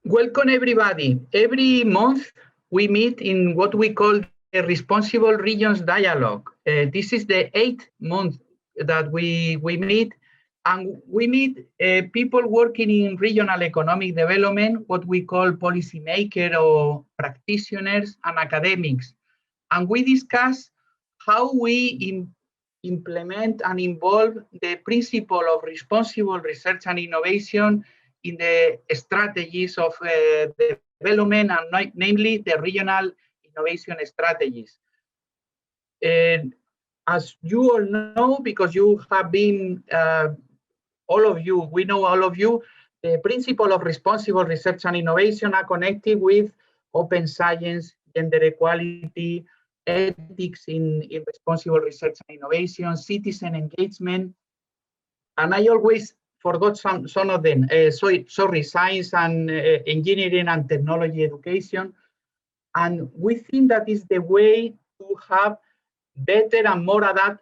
Welcome everybody. Every month we meet in what we call the Responsible Regions Dialogue. This is the 8th month that we meet, and we meet people working in regional economic development, what we call policymakers or practitioners and academics. And we discuss how we implement and involve the principle of responsible research and innovation in the strategies of development, and namely the regional innovation strategies. As you all know, because you have been, we know all of you, the principle of responsible research and innovation are connected with open science, gender equality, ethics in responsible research and innovation, citizen engagement, and I always forgot some of them. Sorry, science and engineering and technology education. And we think that is the way to have better and more adapted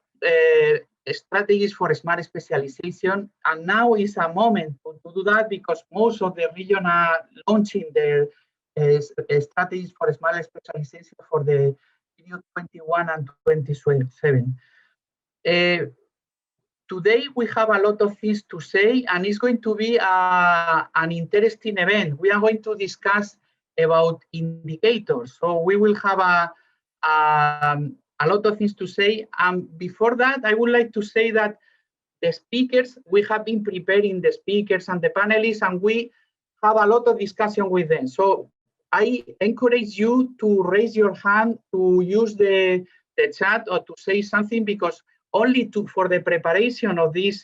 strategies for smart specialization. And now is a moment to do that, because most of the regions are launching their strategies for smart specialization for the period 21 and 27. Today we have a lot of things to say, and it's going to be an interesting event. We are going to discuss about indicators. So we will have a lot of things to say. And before that, I would like to say that the speakers, we have been preparing the speakers and the panelists, and we have a lot of discussion with them. So I encourage you to raise your hand, to use the chat, or to say something, because only for the preparation of this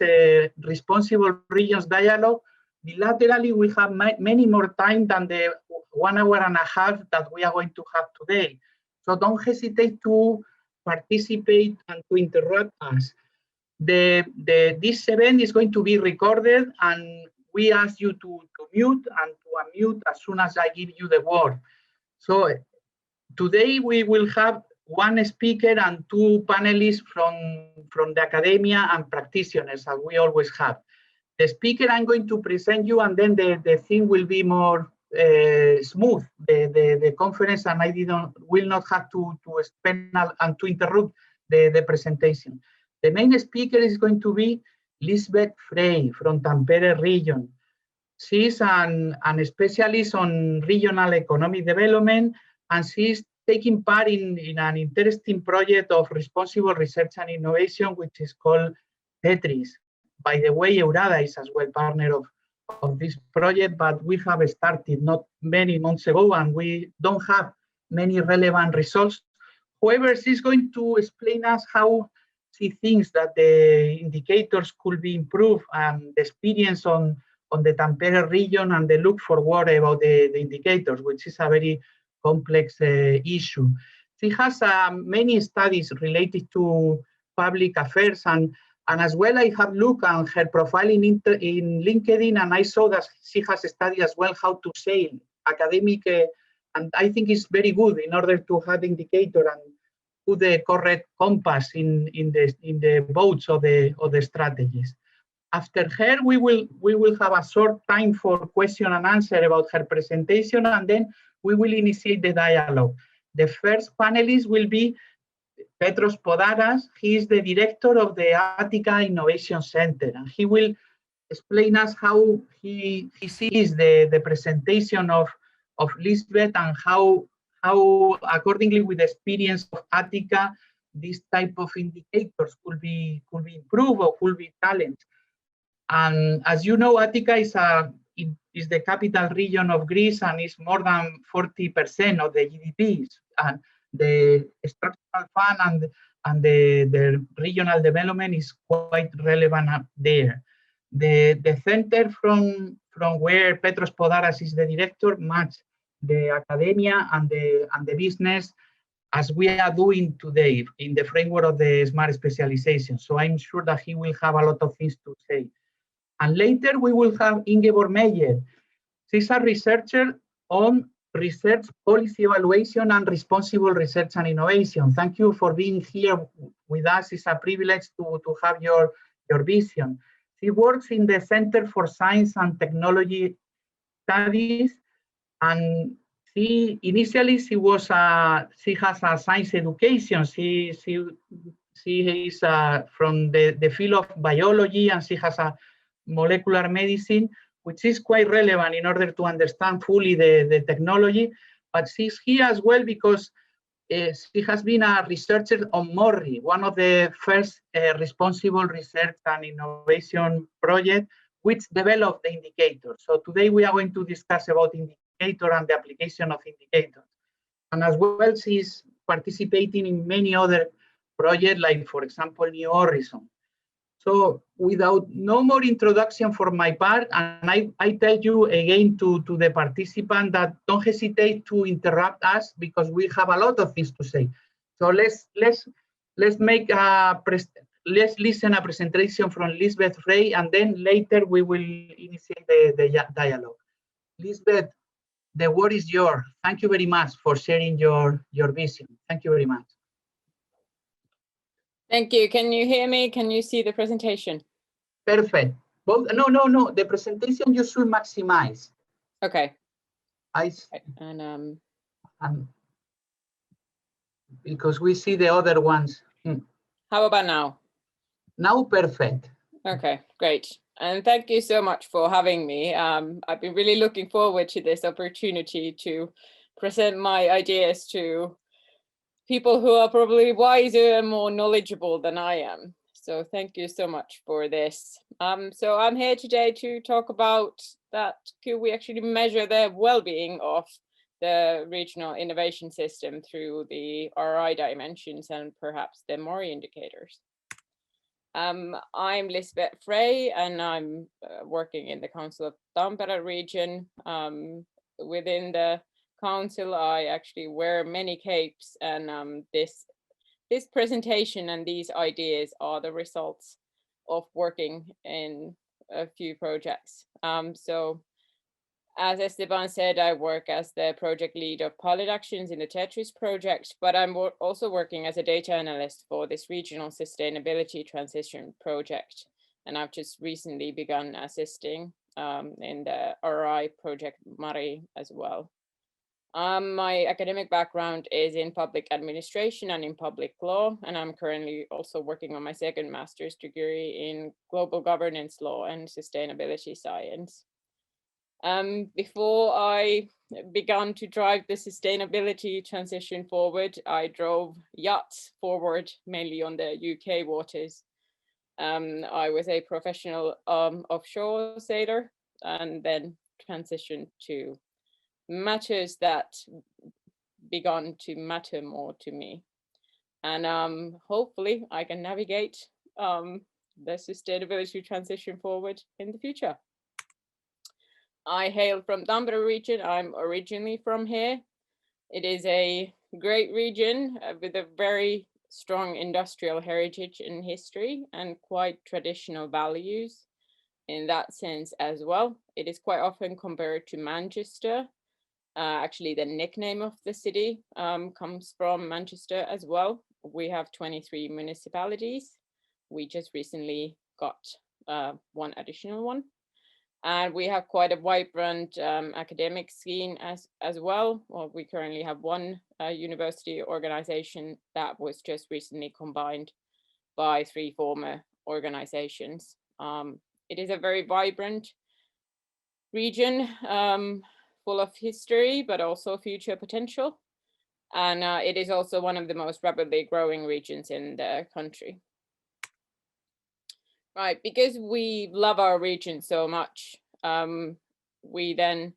Responsible Regions Dialogue, bilaterally we have many more time than the 1 hour and a half that we are going to have today. So don't hesitate to participate and to interrupt us. This event is going to be recorded, and we ask you to mute and to unmute as soon as I give you the word. So today we will have one speaker and two panelists from the academia and practitioners, as we always have. The speaker I'm going to present you, and then the thing will be more smooth, the conference, and I will not have to spend and to interrupt the presentation. The main speaker is going to be Lisbet Frey from Tampere Region. She's an specialist on regional economic development, and she's taking part in an interesting project of responsible research and innovation, which is called TeRRItoria. By the way, EURADA is as well partner of this project, but we have started not many months ago, and we don't have many relevant results. However, she's going to explain us how she thinks that the indicators could be improved, and the experience on the Tampere region, and the look forward about the indicators, which is a very complex issue. She has many studies related to public affairs, and as well I have looked on her profile in LinkedIn, and I saw that she has studied as well how to sail academic, and I think it's very good in order to have indicator and put the correct compass in the boats or the strategies. After her, we will have a short time for question and answer about her presentation, and then we will initiate the dialogue. The first panelist will be Petros Prodaras. He is the director of the Attica Innovation Center, and he will explain us how he sees the presentation of Lisbet, and how accordingly with the experience of Attica, this type of indicators could be improved or could be challenged. And as you know, Attica is the capital region of Greece, and is more than 40% of the GDP. And the structural fund and the regional development is quite relevant up there. The center from where Petros Prodaras is the director match the academia and the business, as we are doing today in the framework of the smart specialization. So I'm sure that he will have a lot of things to say. And later we will have Ingeborg Meyer. She's a researcher on research policy evaluation and responsible research and innovation. Thank you for being here with us. It's a privilege to have your vision. She works in the Center for Science and Technology Studies And initially she has a science education. She is from the field of biology, and she has a molecular medicine, which is quite relevant in order to understand fully the technology. But she's here as well because she has been a researcher on MoRRI, one of the first responsible research and innovation projects which developed the indicator. So today we are going to discuss about indicator and the application of indicators. And as well, she's participating in many other projects, like, for example, New Horizon. So without no more introduction for my part, and I tell you again to the participant that don't hesitate to interrupt us because we have a lot of things to say. So let's listen a presentation from Lisbet Frey, and then later we will initiate the dialogue. Lisbet, the word is yours. Thank you very much for sharing your vision. Thank you very much. Thank you. Can you hear me? Can you see the presentation? Perfect. Both, no. The presentation you should maximize. Okay. And because we see the other ones. How about now? Now, perfect. Okay, great. And thank you so much for having me. I've been really looking forward to this opportunity to present my ideas to people who are probably wiser and more knowledgeable than I am. So thank you so much for this. So I'm here today to talk about that. Could we actually measure the well-being of the regional innovation system through the RI dimensions and perhaps the MoRRI indicators? I'm Lisbet Frey, and I'm working in the Council of Tampere Region. Within the council, I actually wear many capes, and this presentation and these ideas are the results of working in a few projects. So as Esteban said, I work as the project lead of pilot actions in the TeRRI's project, but I'm also working as a data analyst for this regional sustainability transition project. And I've just recently begun assisting in the RI project MoRRI as well. My academic background is in public administration and in public law, and I'm currently also working on my second master's degree in global governance law and sustainability science. Before I began to drive the sustainability transition forward, I drove yachts forward, mainly on the UK waters. I was a professional offshore sailor, and then transitioned to matters that began to matter more to me. And hopefully I can navigate the sustainability transition forward in the future. I hail from Tampere region. I'm originally from here. It is a great region with a very strong industrial heritage and history and quite traditional values in that sense as well. It is quite often compared to Manchester. Actually, the nickname of the city comes from Manchester as well. We have 23 municipalities. We just recently got one additional one. And we have quite a vibrant academic scene as well. Well, we currently have one university organization that was just recently combined by 3 former organizations. It is a very vibrant region, full of history, but also future potential. And it is also one of the most rapidly growing regions in the country. Right, because we love our region so much, we then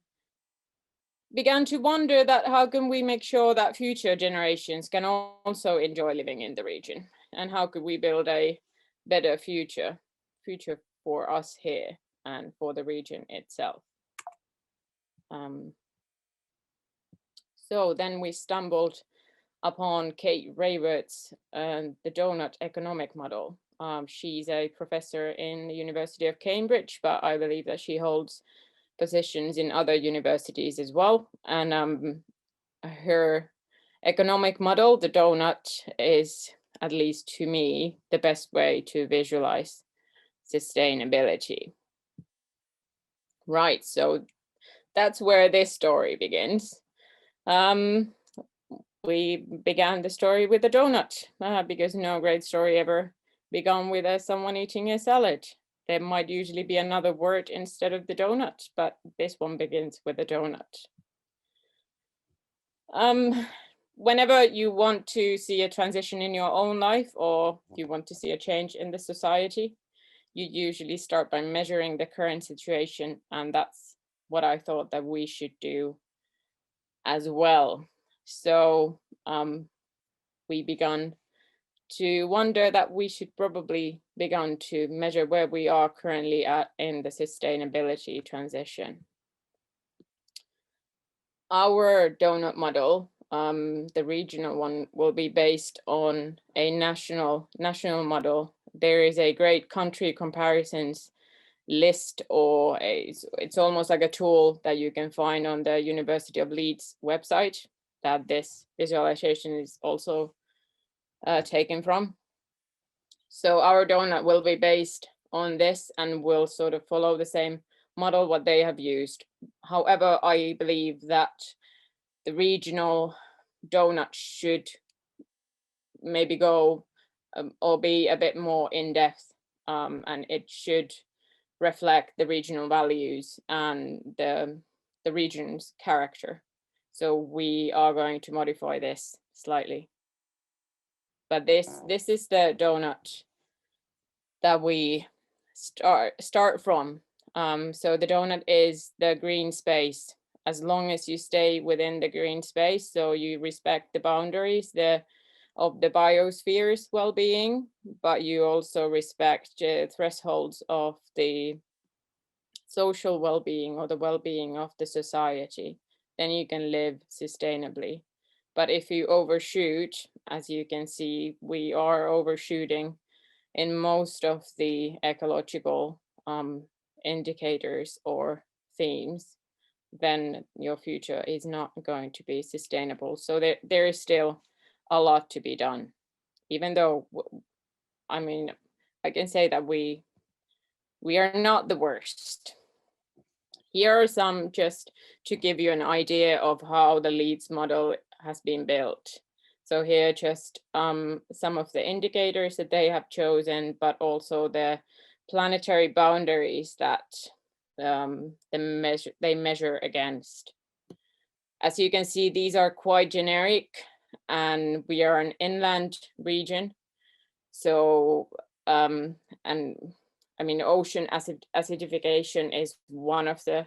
began to wonder that how can we make sure that future generations can also enjoy living in the region, and how could we build a better future for us here and for the region itself. So then we stumbled upon Kate Raworth's the donut economic model. She's a professor in the University of Cambridge, but I believe that she holds positions in other universities as well. And her economic model, the donut, is, at least to me, the best way to visualize sustainability. Right, so that's where this story begins. We began the story with a donut because no great story ever began with someone eating a salad. There might usually be another word instead of the donut, but this one begins with a donut. Whenever you want to see a transition in your own life, or you want to see a change in the society, you usually start by measuring the current situation, and that's what I thought that we should do as well. So we began to wonder that we should probably begin to measure where we are currently at in the sustainability transition. Our donut model, the regional one, will be based on a national model. There is a great country comparisons list, or it's almost like a tool that you can find on the University of Leeds website that this visualization is also taken from. So our donut will be based on this and will sort of follow the same model what they have used. However, I believe that the regional donut should maybe go or be a bit more in depth, and it should reflect the regional values and the region's character. So we are going to modify this slightly. But this is the donut that we start from. So the donut is the green space. As long as you stay within the green space, so you respect the boundaries of the biosphere's well-being, but you also respect the thresholds of the social well-being or the well-being of the society, then you can live sustainably. But if you overshoot, as you can see, we are overshooting in most of the ecological indicators or themes, then your future is not going to be sustainable. So there is still a lot to be done, even though, I mean, I can say that we are not the worst. Here are some, just to give you an idea of how the Leeds model has been built. So here just some of the indicators that they have chosen, but also the planetary boundaries that they measure against. As you can see, these are quite generic, and we are an inland region. So, and I mean, ocean acidification is one of the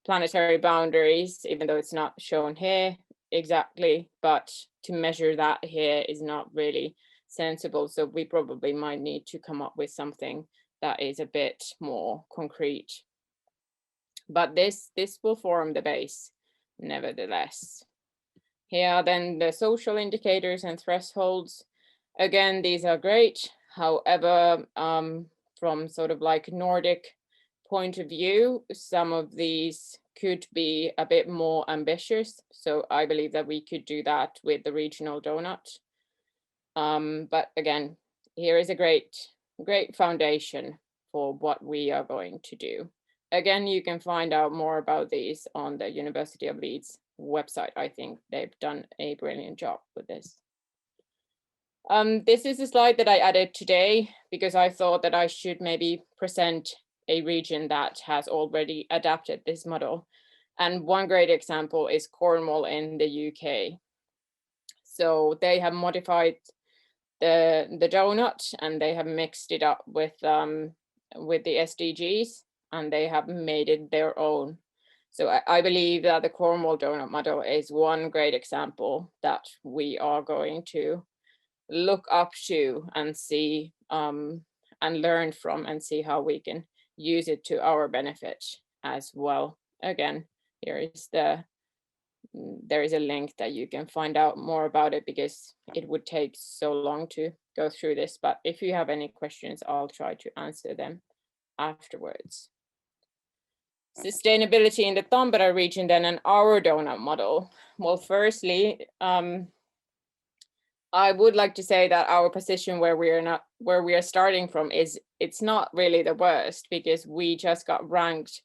planetary boundaries, even though it's not shown here exactly, but to measure that here is not really sensible. So we probably might need to come up with something that is a bit more concrete. But this will form the base, nevertheless. Here are then the social indicators and thresholds. Again, these are great. However, from sort of like Nordic point of view, some of these could be a bit more ambitious. So I believe that we could do that with the regional donut. But again, here is a great foundation for what we are going to do. Again, you can find out more about these on the University of Leeds website. I think they've done a brilliant job with this. This is a slide that I added today because I thought that I should maybe present a region that has already adapted this model. And one great example is Cornwall in the UK. So they have modified the donut, and they have mixed it up with the SDGs, and they have made it their own. So I believe that the Cornwall donut model is one great example that we are going to look up to and see and learn from, and see how we can use it to our benefit as well. Again, there is a link that you can find out more about it, because it would take so long to go through this. But if you have any questions, I'll try to answer them afterwards. Sustainability in the Tampere region then, and our donut model. Well, firstly, I would like to say that our position where we are starting from it's not really the worst, because we just got ranked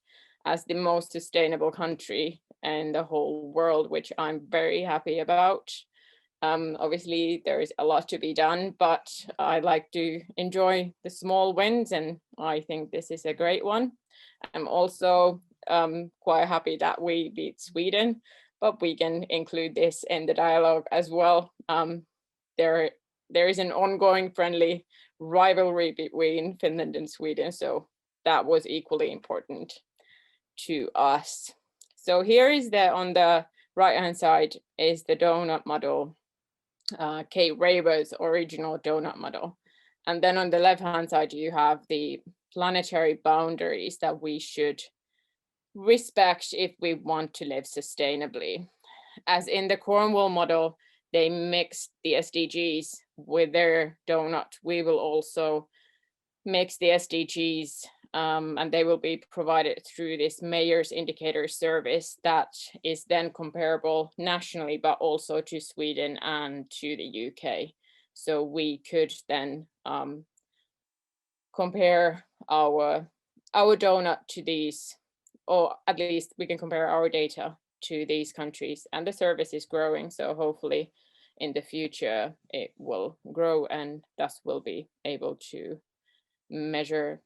as the most sustainable country in the whole world, which I'm very happy about. Obviously, there is a lot to be done, but I like to enjoy the small wins, and I think this is a great one. I'm also quite happy that we beat Sweden, but we can include this in the dialogue as well. There is an ongoing friendly rivalry between Finland and Sweden, so that was equally important to us. So here is on the right-hand side is the donut model, Kate Raworth's original donut model. And then on the left-hand side, you have the planetary boundaries that we should respect if we want to live sustainably. As in the Cornwall model, they mixed the SDGs with their donut. We will also mix the SDGs, and they will be provided through this Mayor's Indicator service that is then comparable nationally, but also to Sweden and to the UK. So we could then compare our donut to these, or at least we can compare our data to these countries, and the service is growing. So hopefully in the future it will grow and thus will be able to measure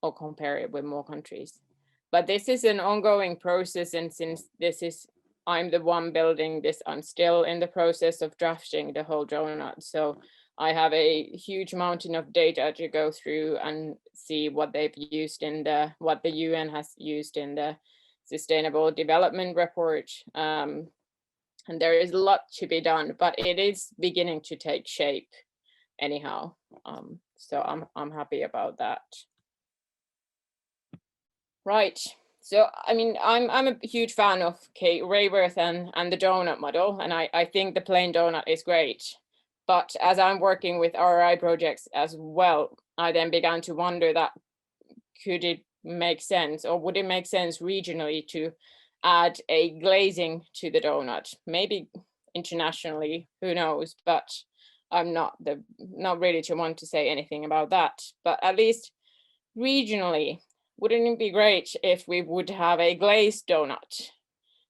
or compare it with more countries. But this is an ongoing process, and since I'm the one building this, I'm still in the process of drafting the whole donut. So I have a huge mountain of data to go through and see what they've used in what the UN has used in the Sustainable Development Report. And there is a lot to be done, but it is beginning to take shape anyhow. So I'm happy about that. Right. So I mean, I'm a huge fan of Kate Raworth and the donut model, and I think the plain donut is great. But as I'm working with RI projects as well, I then began to wonder that could it make sense, or would it make sense regionally to add a glazing to the donut? Maybe internationally, who knows? But I'm not ready to want to say anything about that. But at least regionally, wouldn't it be great if we would have a glazed donut?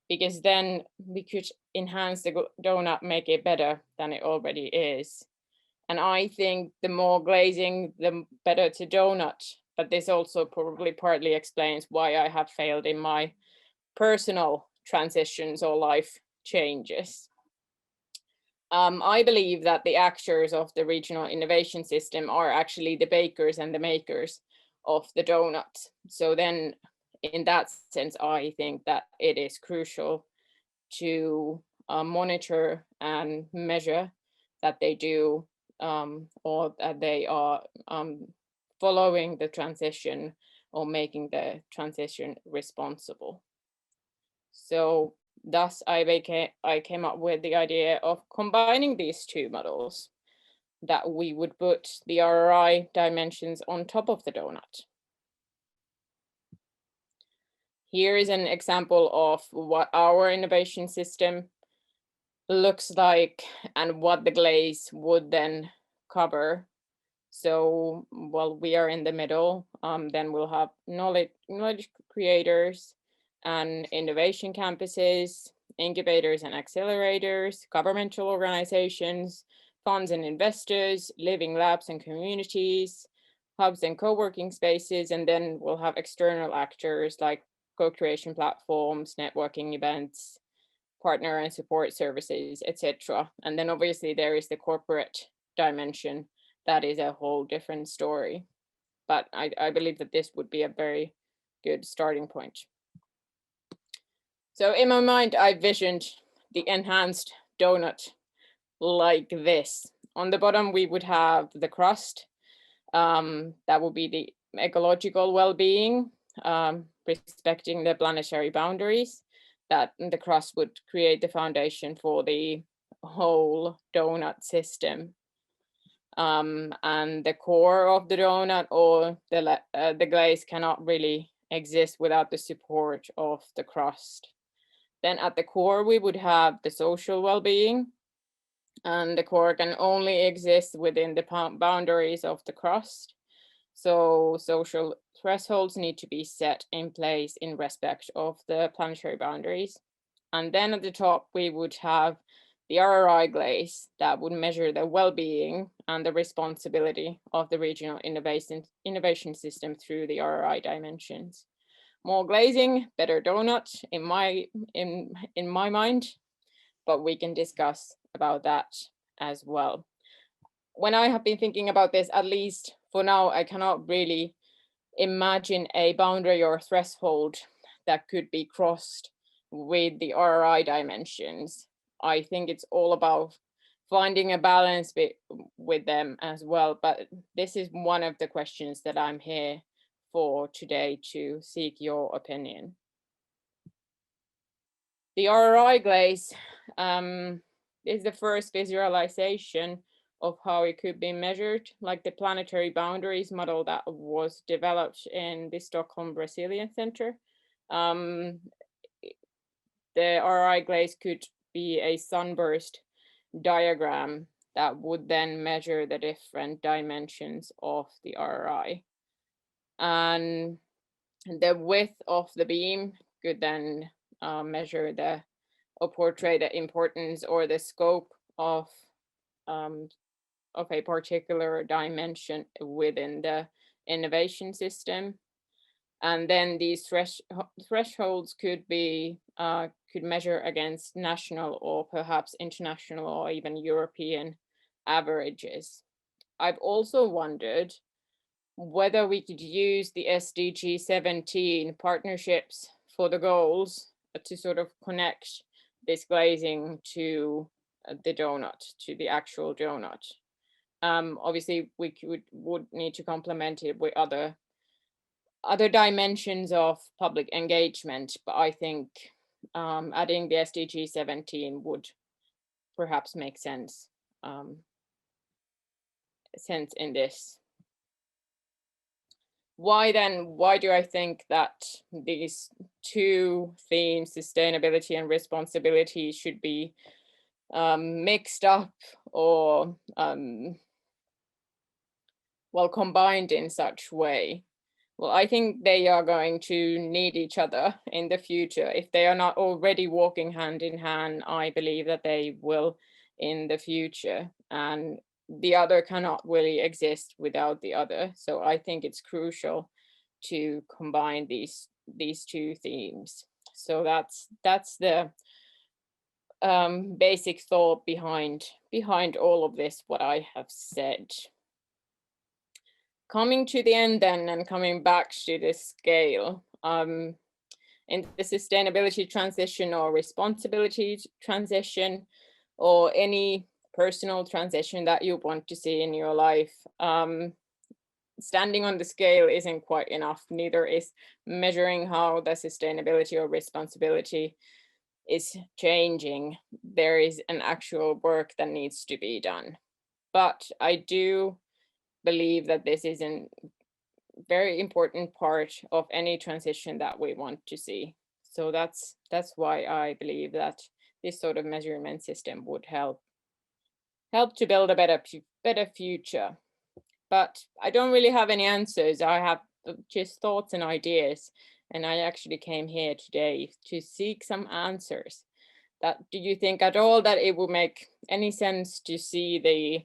Because then we could enhance the donut, make it better than it already is. And I think the more glazing, the better to donut. But this also probably partly explains why I have failed in my personal transitions or life changes. I believe that the actors of the regional innovation system are actually the bakers and the makers of the donut. So then in that sense, I think that it is crucial to monitor and measure that they do or that they are following the transition or making the transition responsible. So thus I came up with the idea of combining these two models, that we would put the RRI dimensions on top of the donut. Here is an example of what our innovation system looks like and what the glaze would then cover. So while we are in the middle, then we'll have knowledge creators and innovation campuses, incubators and accelerators, governmental organizations, funds and investors, living labs and communities, hubs and co-working spaces, and then we'll have external actors like co-creation platforms, networking events, partner and support services, etc. And then obviously there is the corporate dimension. That is a whole different story. But I believe that this would be a very good starting point. So in my mind, I visioned the enhanced donut like this. On the bottom, we would have the crust. That would be the ecological well-being, respecting the planetary boundaries, that the crust would create the foundation for the whole donut system. And the core of the donut or the glaze cannot really exist without the support of the crust. Then at the core, we would have the social well-being, and the core can only exist within the boundaries of the crust. So social thresholds need to be set in place in respect of the planetary boundaries. And then at the top, we would have the RIS Glaze that would measure the well-being and the responsibility of the regional innovation system through the RIS dimensions. More glazing, better donut in my mind, but we can discuss about that as well. When I have been thinking about this, at least for now, I cannot really imagine a boundary or threshold that could be crossed with the RIS dimensions. I think it's all about finding a balance with them as well. But this is one of the questions that I'm here for today to seek your opinion. The RIS Glaze is the first visualization of how it could be measured, like the planetary boundaries model that was developed in the Stockholm Resilience Center. The RIS Glaze could be a sunburst diagram that would then measure the different dimensions of the RIS. And the width of the beam could then measure or portray the importance or the scope of a particular dimension within the innovation system. And then these thresholds could measure against national or perhaps international or even European averages. I've also wondered whether we could use the SDG 17 partnerships for the goals to sort of connect this glazing to the donut, to the actual donut. Obviously, we would need to complement it with other dimensions of public engagement, but I think adding the SDG 17 would perhaps make sense in this. Why do I think that these two themes, sustainability and responsibility, should be mixed up or combined in such way? Well, I think they are going to need each other in the future. If they are not already walking hand in hand, I believe that they will in the future. And the other cannot really exist without the other. So I think it's crucial to combine these two themes. So that's the basic thought behind all of this, what I have said. Coming to the end then, and coming back to the scale, in the sustainability transition or responsibility transition, or any personal transition that you want to see in your life, standing on the scale isn't quite enough. Neither is measuring how the sustainability or responsibility is changing. There is an actual work that needs to be done. But I do believe that this is a very important part of any transition that we want to see. So that's why I believe that this sort of measurement system would help to build a better future. But I don't really have any answers. I have just thoughts and ideas, and I actually came here today to seek some answers. Do you think at all that it would make any sense to see the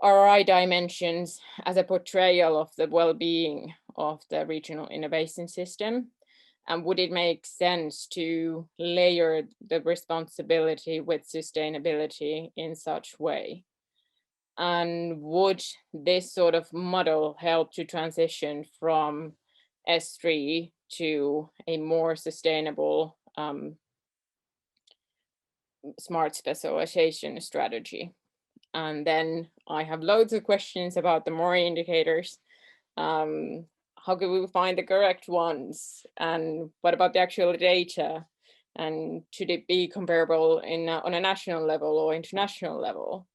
RIS dimensions as a portrayal of the well-being of the regional innovation system? And would it make sense to layer the responsibility with sustainability in such way? And would this sort of model help to transition from S3 to a more sustainable smart specialization strategy? And then I have loads of questions about the MoRRI indicators. How can we find the correct ones? And what about the actual data? And should it be comparable on a national level or international level?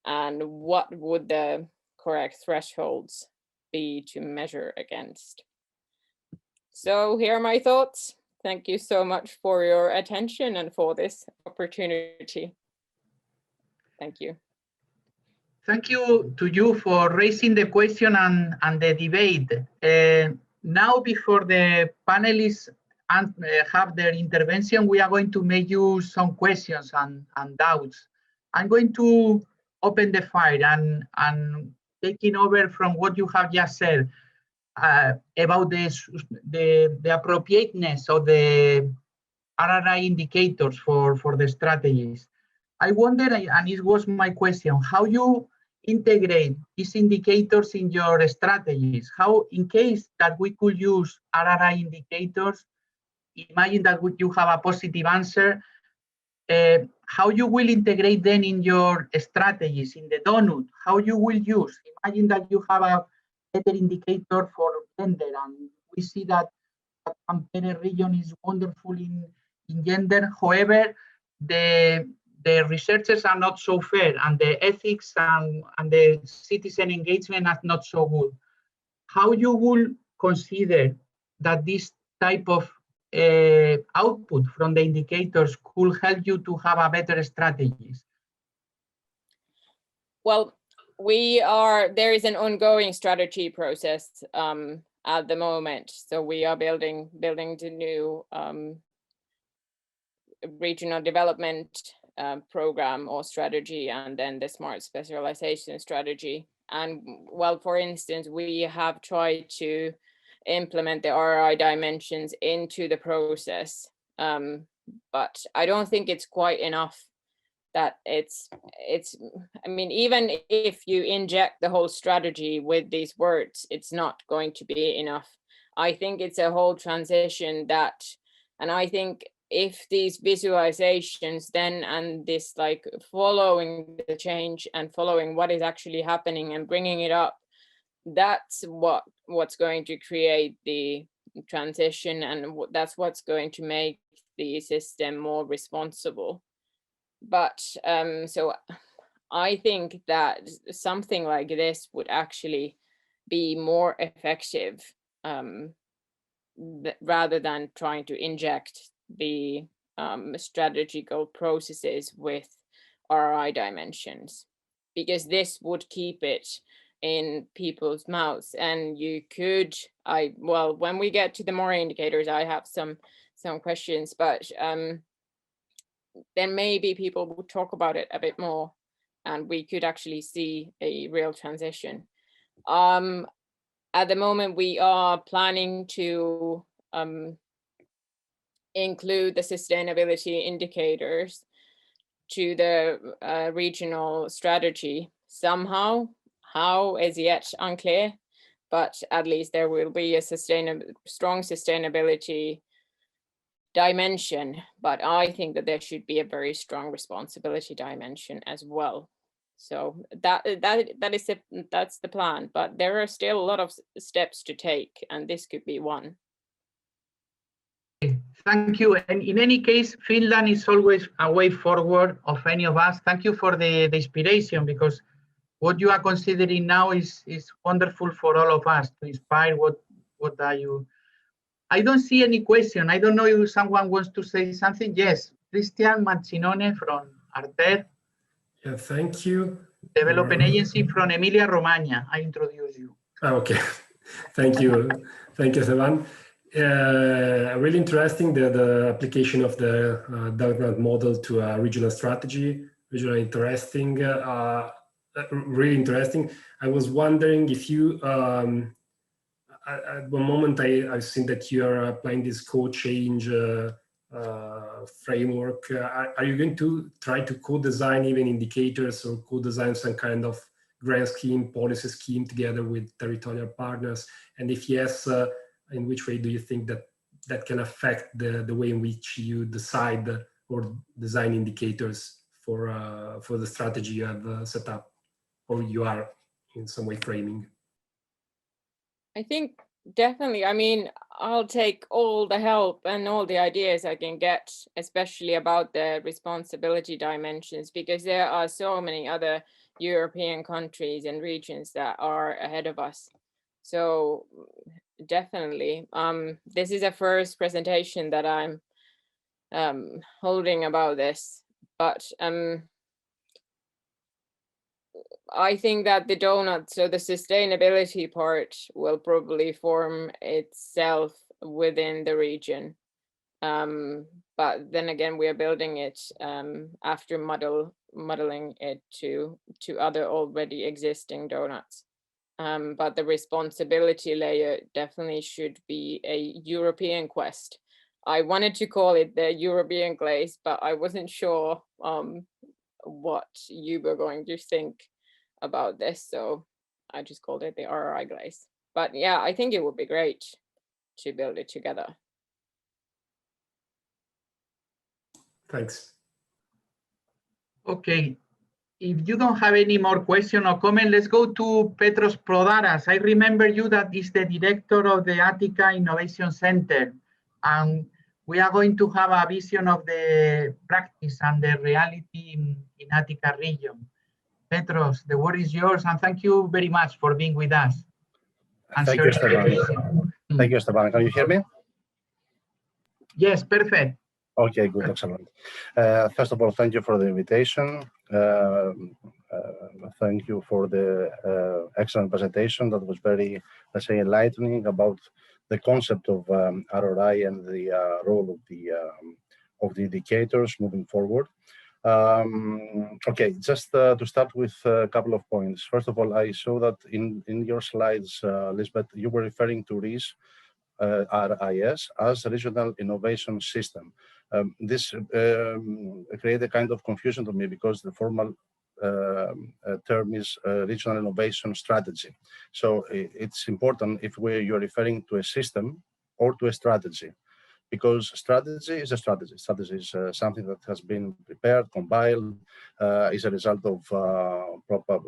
And what would the correct thresholds be to measure against? So here are my thoughts. Thank you so much for your attention and for this opportunity. Thank you. Thank you to you for raising the question and the debate. Now, before the panelists have their intervention, we are going to make you some questions and doubts. I'm going to open the file and taking over from what you have just said about the appropriateness of the RRI indicators for the strategies. I wonder, and it was my question, how you integrate these indicators in your strategies. How, in case that we could use RRI indicators, imagine that you have a positive answer, how you will integrate them in your strategies, in the donut, how you will use. Imagine that you have a better indicator for gender, and we see that Tampere region is wonderful in gender. However, the researchers are not so fair, and the ethics and the citizen engagement are not so good. How you will consider that this type of output from the indicators could help you to have a better strategies? Well, there is an ongoing strategy process at the moment. So we are building the new regional development program or strategy, and then the smart specialization strategy. And well, for instance, we have tried to implement the RI dimensions into the process, but I don't think it's quite enough. That it's I mean, even if you inject the whole strategy with these words, it's not going to be enough. I think it's a whole transition that, and I think if these visualizations then, and this like following the change and following what is actually happening and bringing it up, that's what's going to create the transition, and that's what's going to make the system more responsible. But so I think that something like this would actually be more effective rather than trying to inject the strategical processes with RI dimensions, because this would keep it in people's mouths. And you could, well, when we get to the MoRRI indicators, I have some questions, but then maybe people would talk about it a bit more, and we could actually see a real transition. At the moment, we are planning to include the sustainability indicators to the regional strategy somehow. How is yet unclear, but at least there will be a strong sustainability dimension. But I think that there should be a very strong responsibility dimension as well. So that's the plan, but there are still a lot of steps to take, and this could be one. Thank you. And in any case, Finland is always a way forward of any of us. Thank you for the inspiration, because what you are considering now is wonderful for all of us to inspire. What are you? I don't see any question. I don't know if someone wants to say something. Yes, Cristian Mancinone from Arter. Yeah, thank you. Development agency from Emilia Romagna. I introduce you. Okay, thank you. Thank you, Sevan. Really interesting, the application of the development model to a regional strategy. Really interesting. Really interesting. I was wondering if you, at one moment I've seen that you are applying this co-change framework. Are you going to try to co-design even indicators, or co-design some kind of grant scheme, policy scheme together with territorial partners? And if yes, in which way do you think that can affect the way in which you decide or design indicators for the strategy you have set up, or you are in some way framing? I think definitely. I mean, I'll take all the help and all the ideas I can get, especially about the responsibility dimensions, because there are so many other European countries and regions that are ahead of us. So definitely, this is a first presentation that I'm holding about this, but I think that the donut, so the sustainability part, will probably form itself within the region. But then again, we are building it after modeling it to other already existing donuts. But the responsibility layer definitely should be a European quest. I wanted to call it the European glaze, but I wasn't sure what you were going to think about this, so I just called it the RRI glaze. But yeah, I think it would be great to build it together. Thanks. Okay. If you don't have any more question or comment, let's go to Petros Prodaras. I remember you that is the director of the Attica Innovation Center. And we are going to have a vision of the practice and the reality in Attica region. Petros, the word is yours, and thank you very much for being with us. Thank you, Stefan. Thank you, Stefan. Can you hear me? Yes, perfect. Okay, good, excellent. First of all, thank you for the invitation. Thank you for the excellent presentation that was very, let's say, enlightening about the concept of RRI and the role of the indicators moving forward. Okay, just to start with a couple of points. First of all, I saw that in your slides, Lisbet, you were referring to RIS, RIS as a regional innovation system. This created a kind of confusion to me because the formal term is regional innovation strategy. So it's important if you're referring to a system or to a strategy, because strategy is a strategy. Strategy is something that has been prepared, compiled, is a result of proper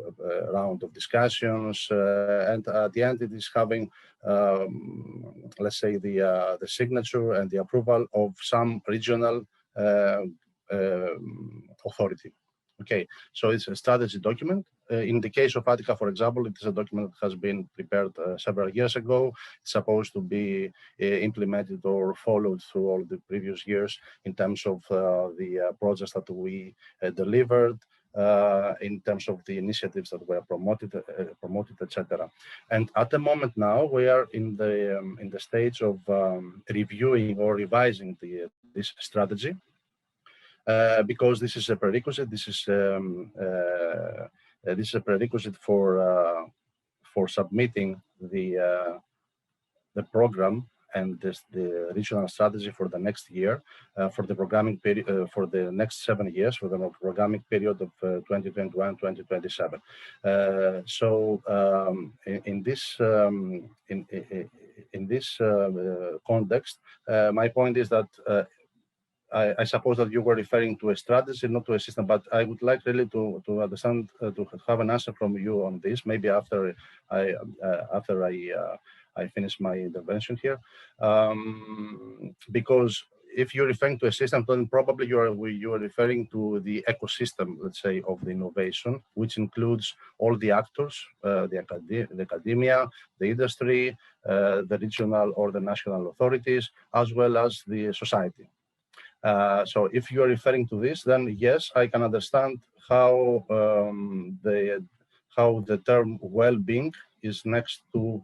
round of discussions, and at the end it is having, let's say, the signature and the approval of some regional authority. Okay, so it's a strategy document. In the case of Attica, for example, it is a document that has been prepared several years ago. It's supposed to be implemented or followed through all the previous years in terms of the projects that we delivered, in terms of the initiatives that were promoted, etc. And at the moment now, we are in the stage of reviewing or revising this strategy. Because this is a prerequisite. This is a prerequisite for submitting the program and the regional strategy for the next year, for the programming period, for the next 7 years, for the programming period of 2021-2027. So in this context, my point is that. I suppose that you were referring to a strategy, not to a system, but I would like really to understand, to have an answer from you on this, maybe after I finish my intervention here, because if you're referring to a system, then probably you are referring to the ecosystem, let's say, of the innovation, which includes all the actors, the academia, the industry, the regional or the national authorities, as well as the society. So if you are referring to this, then yes, I can understand how the term well-being is next to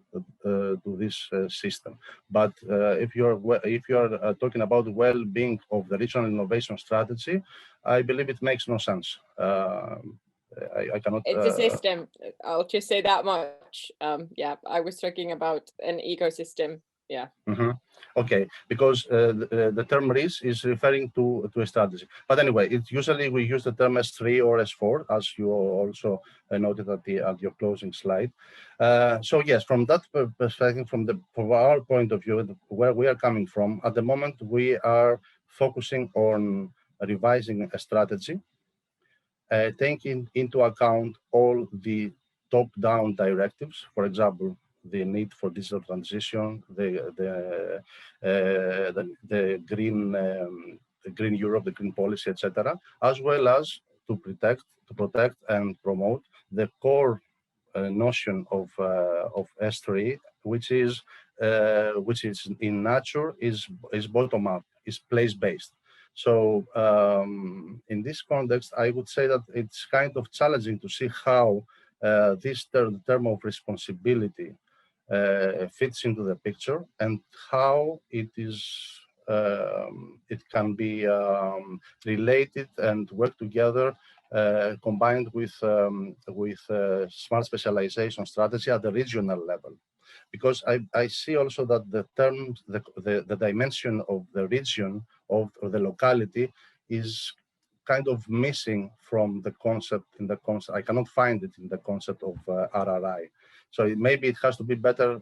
this system. But if you are talking about well-being of the regional innovation strategy, I believe it makes no sense. I cannot. It's a system. I'll just say that much. Yeah, I was talking about an ecosystem. Yeah. Mm-hmm. Okay, because the term RIS is referring to a strategy. But anyway, usually we use the term S3 or S4, as you also noted at your closing slide. So yes, from that perspective, from our point of view, where we are coming from, at the moment we are focusing on revising a strategy, taking into account all the top-down directives, for example, the need for digital transition, the green Europe, the green policy, etc., as well as to protect and promote the core notion of S3, which is in nature is bottom up, is place based. So in this context, I would say that it's kind of challenging to see how this term of responsibility fits into the picture, and how it is it can be related and work together, combined with smart specialization strategy at the regional level. Because I see also that the terms, the dimension of the region, of the locality, is kind of missing from the concept. I cannot find it in the concept of RRI. So maybe it has to be better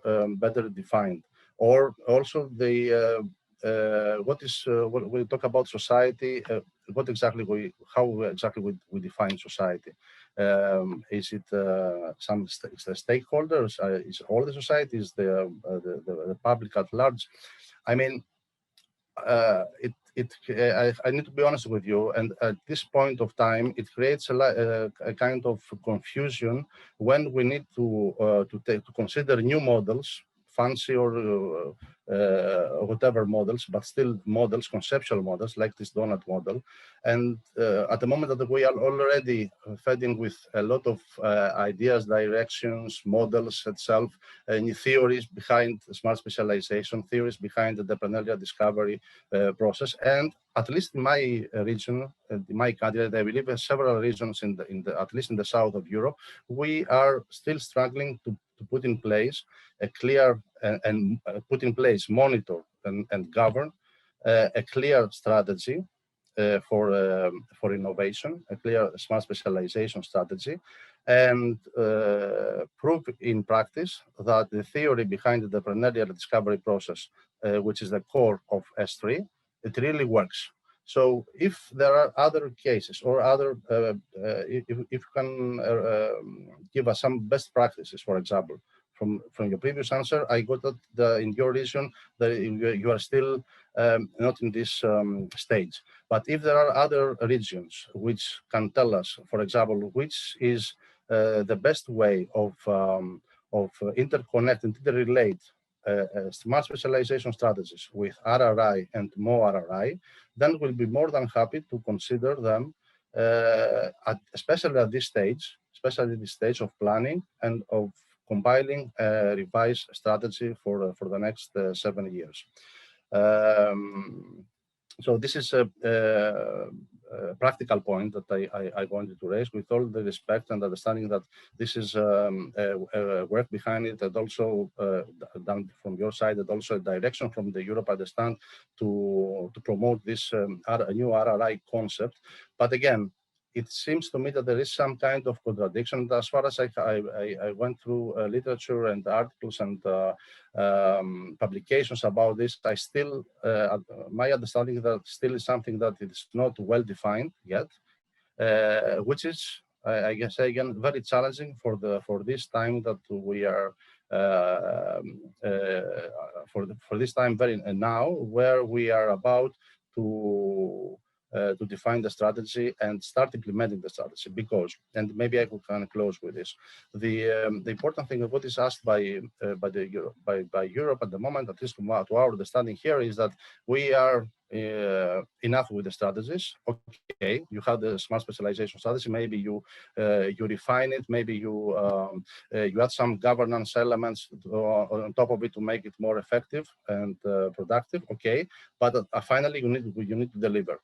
defined. Or also the when we talk about society, how exactly we define society? Is it some stakeholders? Is all the society? Is the public at large? I mean, I need to be honest with you, and at this point of time, it creates a kind of confusion when we need to consider new models, fancy or whatever models, but still models, conceptual models like this donut model. And at the moment that we are already feeding with a lot of ideas, directions, models itself, new theories behind smart specialization, theories behind the entrepreneurial discovery process. And at least in my region, in my country, I believe in several regions at least in the south of Europe, we are still struggling to put in place a clear and put in place, monitor and govern a clear strategy for innovation, a clear smart specialization strategy, and prove in practice that the theory behind the entrepreneurial discovery process, which is the core of S3, it really works. So if there are other cases or other, if you can give us some best practices, for example, from your previous answer, I got that in your region that you are still not in this stage. But if there are other regions which can tell us, for example, which is the best way of interconnect and interrelate smart specialization strategies with RRI and MoRRI, then we'll be more than happy to consider them, especially at this stage of planning and of compiling a revised strategy for the next 7 years. So this is a practical point that I wanted to raise, with all the respect and understanding that this is work behind it, and also done from your side, and also a direction from the Europe, I understand, to promote this new RRI concept. But again, it seems to me that there is some kind of contradiction. As far as I went through literature and articles and publications about this, I still, my understanding that still is something that is not well defined yet, which is, I guess, again, very challenging for this time that we are, for this time very now, where we are about to define the strategy and start implementing the strategy. Because, and maybe I can close with this, the important thing of what is asked by Europe at the moment, at least to our understanding here, is that we are enough with the strategies. Okay, you have the smart specialization strategy. Maybe you refine it. Maybe you add some governance elements on top of it to make it more effective and productive. Okay, but finally you need to deliver.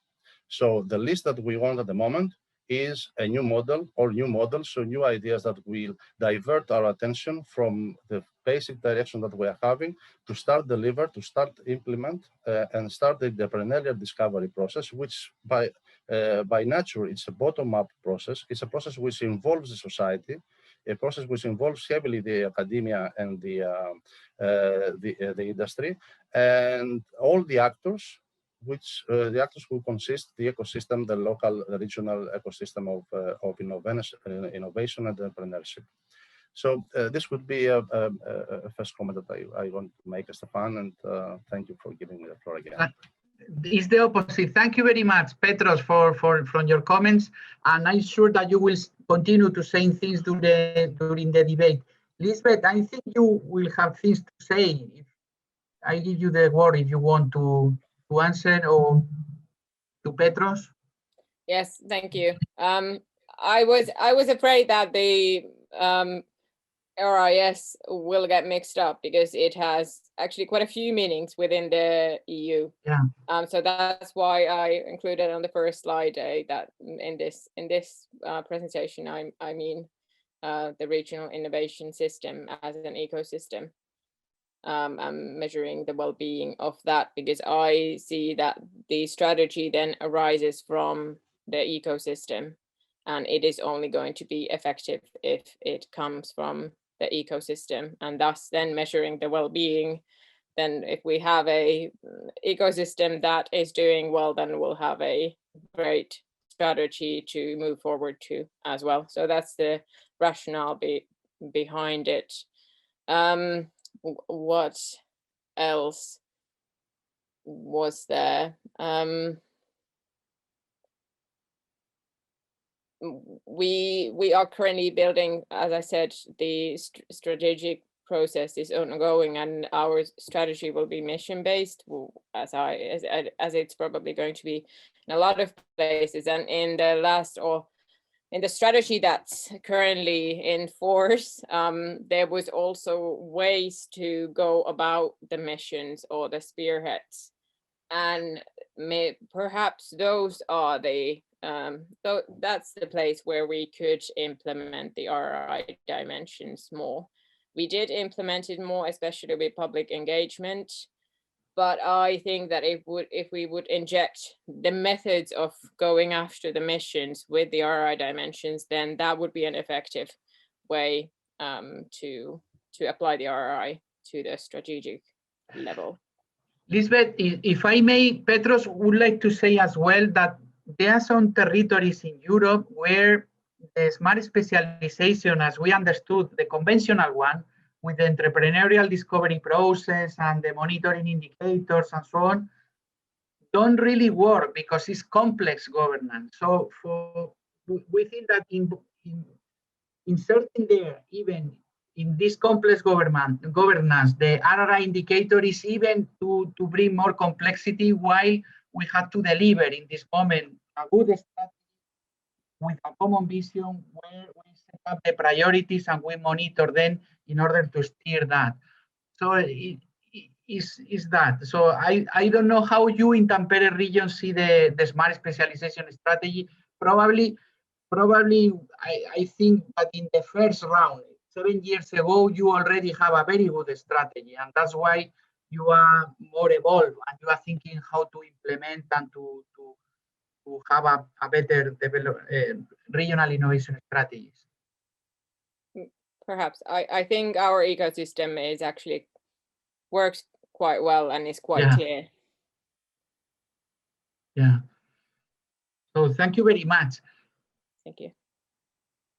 So the list that we want at the moment is a new model or new models, so new ideas that will divert our attention from the basic direction that we are having to start deliver, to start implement, and start the entrepreneurial discovery process, which by nature it's a bottom-up process. It's a process which involves the society, a process which involves heavily the academia and the industry, and all the actors, which the actors will consist the ecosystem, the local, the regional ecosystem of innovation and entrepreneurship. So this would be a first comment that I want to make, Stefan, and thank you for giving me the floor again. It's the opposite. Thank you very much, Petros, from your comments, and I'm sure that you will continue to say things during the debate. Lisbet, I think you will have things to say. I give you the word if you want to answer, or to Petros. Yes, thank you. I was afraid that the RIS will get mixed up because it has actually quite a few meanings within the EU. Yeah. So that's why I included on the first slide that in this presentation, I mean the regional innovation system as an ecosystem. I'm measuring the well-being of that because I see that the strategy then arises from the ecosystem, and it is only going to be effective if it comes from the ecosystem, and thus then measuring the well-being. Then if we have a ecosystem that is doing well, then we'll have a great strategy to move forward to as well. So that's the rationale behind it. What else was there? We are currently building, as I said, the strategic process is ongoing, and our strategy will be mission-based, as it's probably going to be in a lot of places. And in the in the strategy that's currently in force, there was also ways to go about the missions or the spearheads, and perhaps those are the that's the place where we could implement the RI dimensions more. We did implement it more, especially with public engagement, but I think that if we would inject the methods of going after the missions with the RI dimensions, then that would be an effective way to apply the RI to the strategic level. Lisbet, if I may, Petros would like to say as well that there are some territories in Europe where the smart specialization, as we understood, the conventional one, with the entrepreneurial discovery process and the monitoring indicators and so on, don't really work because it's complex governance. So we think that in inserting there, even in this complex governance, the RRI indicator is even to bring more complexity, while we have to deliver in this moment a good strategy with a common vision where we set up the priorities and we monitor them in order to steer that. So it is that. So I don't know how you in Tampere region see the smart specialization strategy. Probably I think that in the first round, 7 years ago, you already have a very good strategy, and that's why you are more evolved and you are thinking how to implement and to have a better regional innovation strategies. Perhaps. I think our ecosystem is actually works quite well and is quite clear. Yeah. So thank you very much. Thank you.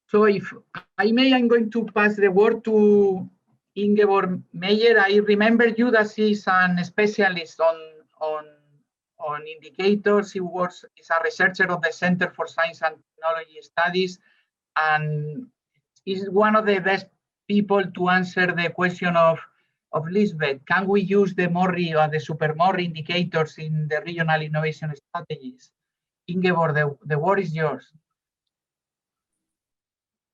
So if I may, I'm going to pass the word to Ingeborg Meyer. I remember you that she's a specialist on indicators. She is a researcher of the Center for Science and Technology Studies, and is one of the best people to answer the question of Lisbet. Can we use the MoRRI or the super MoRRI indicators in the regional innovation strategies? Ingeborg, the word is yours.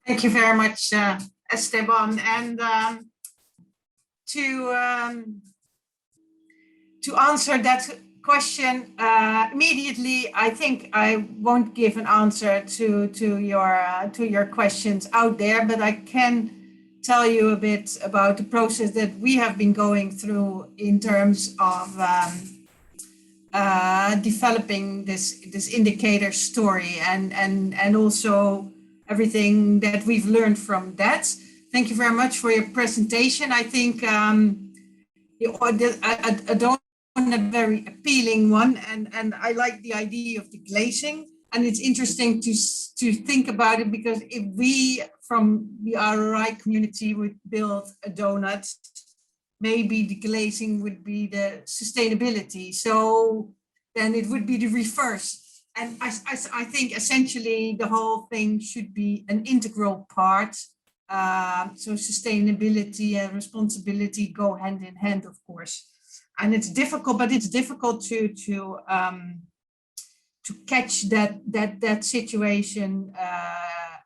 Thank you very much, Esteban. And to answer that question immediately, I think I won't give an answer to your questions out there, but I can tell you a bit about the process that we have been going through in terms of developing this indicator story and also everything that we've learned from that. Thank you very much for your presentation. I think a very appealing one, and I like the idea of the glazing, and it's interesting to think about it, because if we from the RRI community would build a donut, maybe the glazing would be the sustainability, so then it would be the reverse. And I think essentially the whole thing should be an integral part. So sustainability and responsibility go hand in hand, of course. And it's difficult, but it's difficult to catch that situation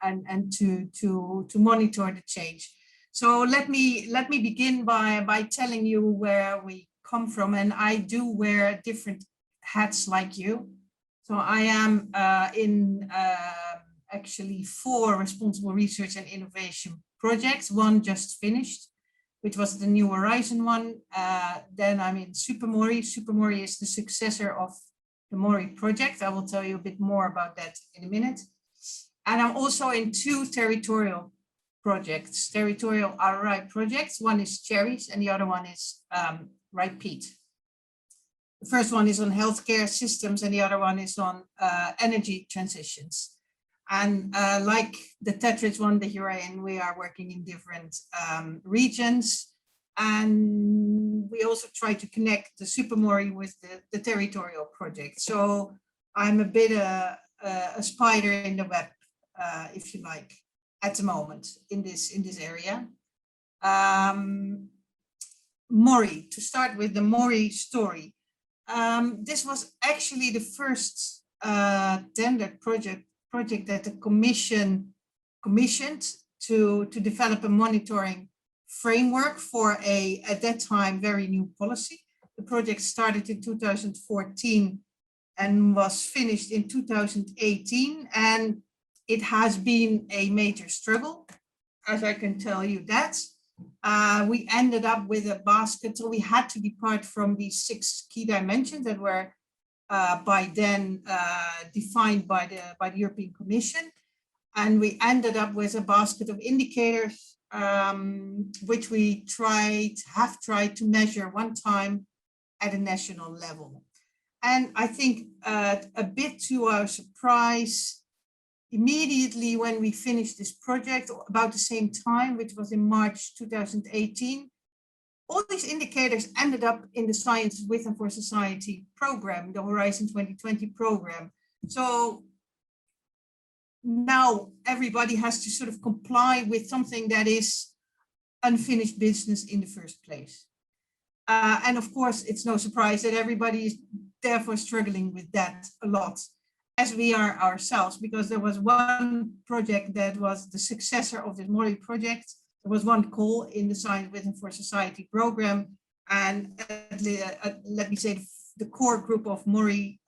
and to monitor the change. So let me begin by telling you where we come from, and I do wear different hats like you. So I am in actually 4 responsible research and innovation projects. One just finished, which was the New Horizon one. Then I'm in MoRRI. MoRRI is the successor of the MoRRI project. I will tell you a bit more about that in a minute. And I'm also in 2 territorial projects, territorial RI projects. One is Cherries and the other one is Repeat. The first one is on healthcare systems and the other one is on energy transitions. And like the TeTRRI's one that you're in, we are working in different regions. And we also try to connect the MoRRI with the territorial project. So I'm a bit a spider in the web, if you like, at the moment in this area. MoRRI, to start with the MoRRI story. This was actually the first tendered project that the commission commissioned to develop a monitoring framework for at that time, very new policy. The project started in 2014 and was finished in 2018. And it has been a major struggle, as I can tell you that. We ended up with a basket, so we had to depart from these 6 key dimensions that were by then defined by the European Commission. And we ended up with a basket of indicators, which we have tried to measure one time at a national level. And I think a bit to our surprise, immediately when we finished this project, about the same time, which was in March 2018, all these indicators ended up in the Science with and for Society program, the Horizon 2020 program. So now everybody has to sort of comply with something that is unfinished business in the first place. And of course, it's no surprise that everybody is therefore struggling with that a lot, as we are ourselves, because there was one project that was the successor of this MoRRI project. There was one call in the Science with and for Society program. And let me say the core group of MoRRI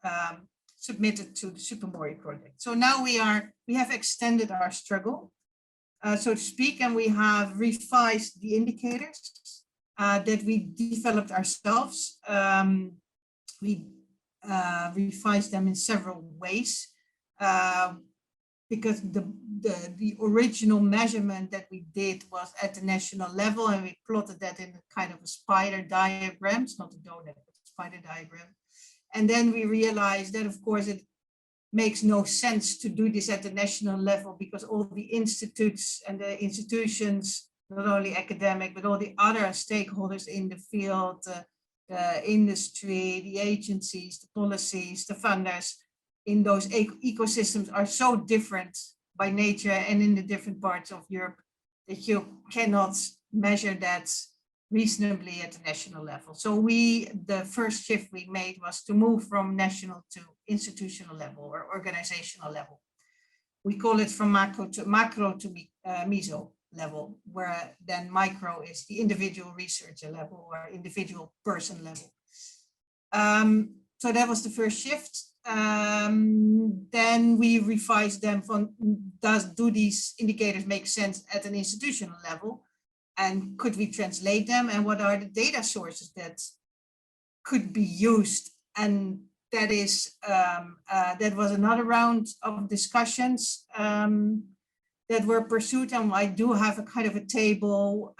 submitted to the MoRRI project. So now we have extended our struggle, so to speak, and we have revised the indicators that we developed ourselves. We revised them in several ways because the original measurement that we did was at the national level, and we plotted that in a kind of a spider diagram. It's not a donut, but a spider diagram. And then we realized that, of course, it makes no sense to do this at the national level because all the institutes and the institutions, not only academic, but all the other stakeholders in the field, the industry, the agencies, the policies, the funders in those ecosystems are so different by nature and in the different parts of Europe that you cannot measure that reasonably at the national level. So the first shift we made was to move from national to institutional level or organizational level. We call it from macro to meso level, where then micro is the individual researcher level or individual person level. So that was the first shift. Then we revised them from, do these indicators make sense at an institutional level? And could we translate them? And what are the data sources that could be used? And that is, that was another round of discussions that were pursued. And I do have a kind of a table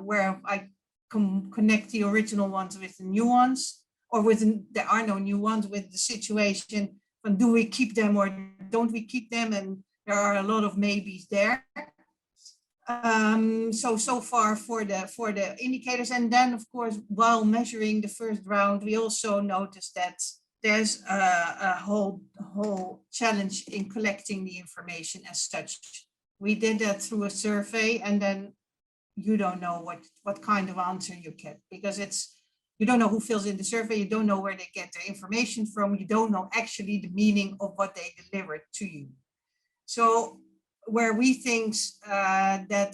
where I connect the original ones with the new ones, or there are no new ones, with the situation from do we keep them or don't we keep them? And there are a lot of maybes there. So far for the indicators. And then, of course, while measuring the first round, we also noticed that there's a whole challenge in collecting the information as such. We did that through a survey, and then you don't know what kind of answer you get, because you don't know who fills in the survey, you don't know where they get their information from, you don't know actually the meaning of what they delivered to you. So where we think that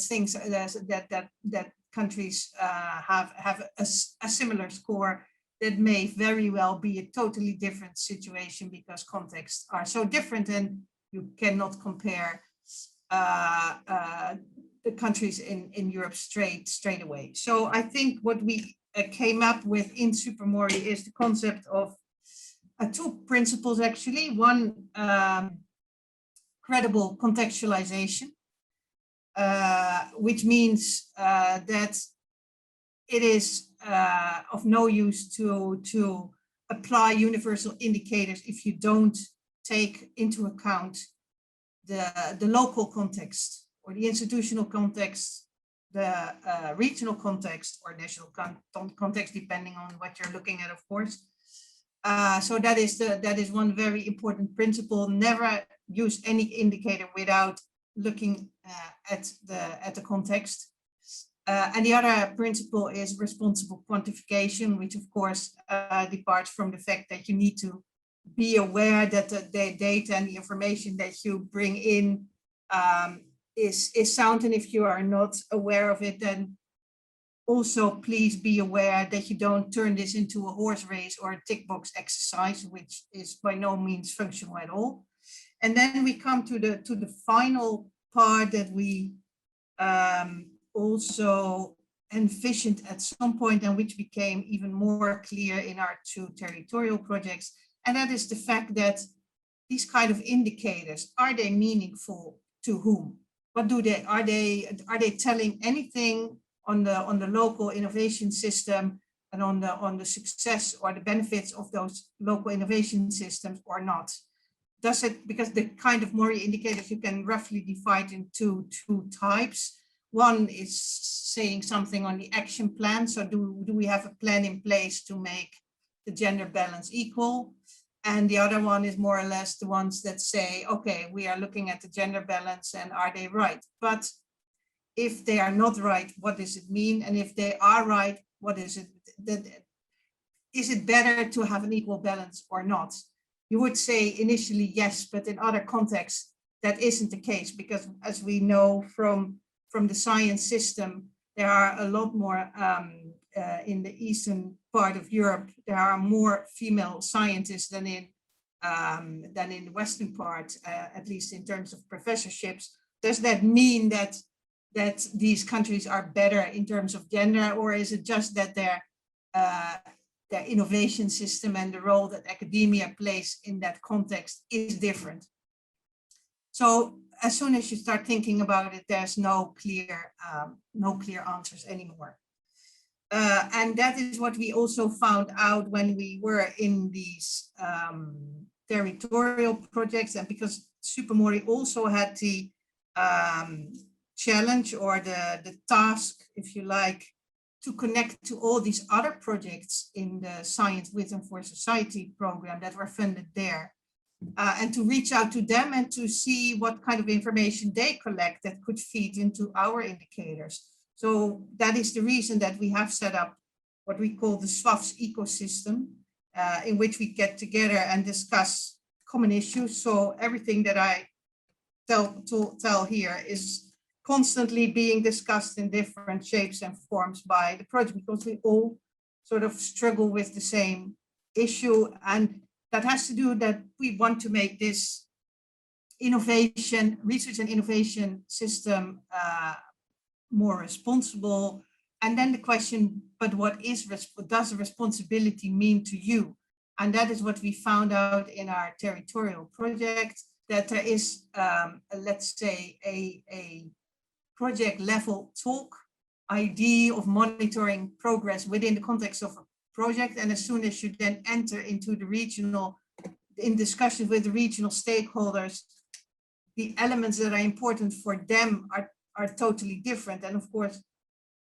countries have a similar score, that may very well be a totally different situation because contexts are so different and you cannot compare the countries in Europe straight away. So I think what we came up with in MoRRI is the concept of two principles actually. One, credible contextualization, which means that it is of no use to apply universal indicators if you don't take into account the local context or the institutional context, the regional context or national context, depending on what you're looking at, of course. So that is one very important principle. Never use any indicator without looking at the context. And the other principle is responsible quantification, which of course departs from the fact that you need to be aware that the data and the information that you bring in is sound. And if you are not aware of it, then also please be aware that you don't turn this into a horse race or a tick box exercise, which is by no means functional at all. And then we come to the final part that we also envisioned at some point, and which became even more clear in our two territorial projects. And that is the fact that these kind of indicators, are they meaningful to whom? What do they, are they telling anything on the local innovation system and on the success or the benefits of those local innovation systems or not? Does it, because the kind of MoRRI indicators you can roughly divide into two types. One is saying something on the action plan. So do we have a plan in place to make the gender balance equal? And the other one is more or less the ones that say, okay, we are looking at the gender balance and are they right? But if they are not right, what does it mean? And if they are right, what is it? Is it better to have an equal balance or not? You would say initially yes, but in other contexts, that isn't the case, because as we know from the science system, there are a lot more in the eastern part of Europe, there are more female scientists than in the western part, at least in terms of professorships. Does that mean that these countries are better in terms of gender, or is it just that their innovation system and the role that academia plays in that context is different? So as soon as you start thinking about it, there's no clear answers anymore. And that is what we also found out when we were in these territorial projects, and because MoRRI also had the challenge or the task, if you like, to connect to all these other projects in the Science with and for Society program that were funded there. And to reach out to them and to see what kind of information they collect that could feed into our indicators. So that is the reason that we have set up what we call the SWAFS ecosystem, in which we get together and discuss common issues. So everything that I tell here is constantly being discussed in different shapes and forms by the project, because we all sort of struggle with the same issue. And that has to do that we want to make this innovation, research and innovation system more responsible. And then the question, but what does responsibility mean to you? And that is what we found out in our territorial project, that there is, let's say, a project level talk idea of monitoring progress within the context of a project. And as soon as you then enter into the regional, in discussions with the regional stakeholders, the elements that are important for them are totally different. And of course,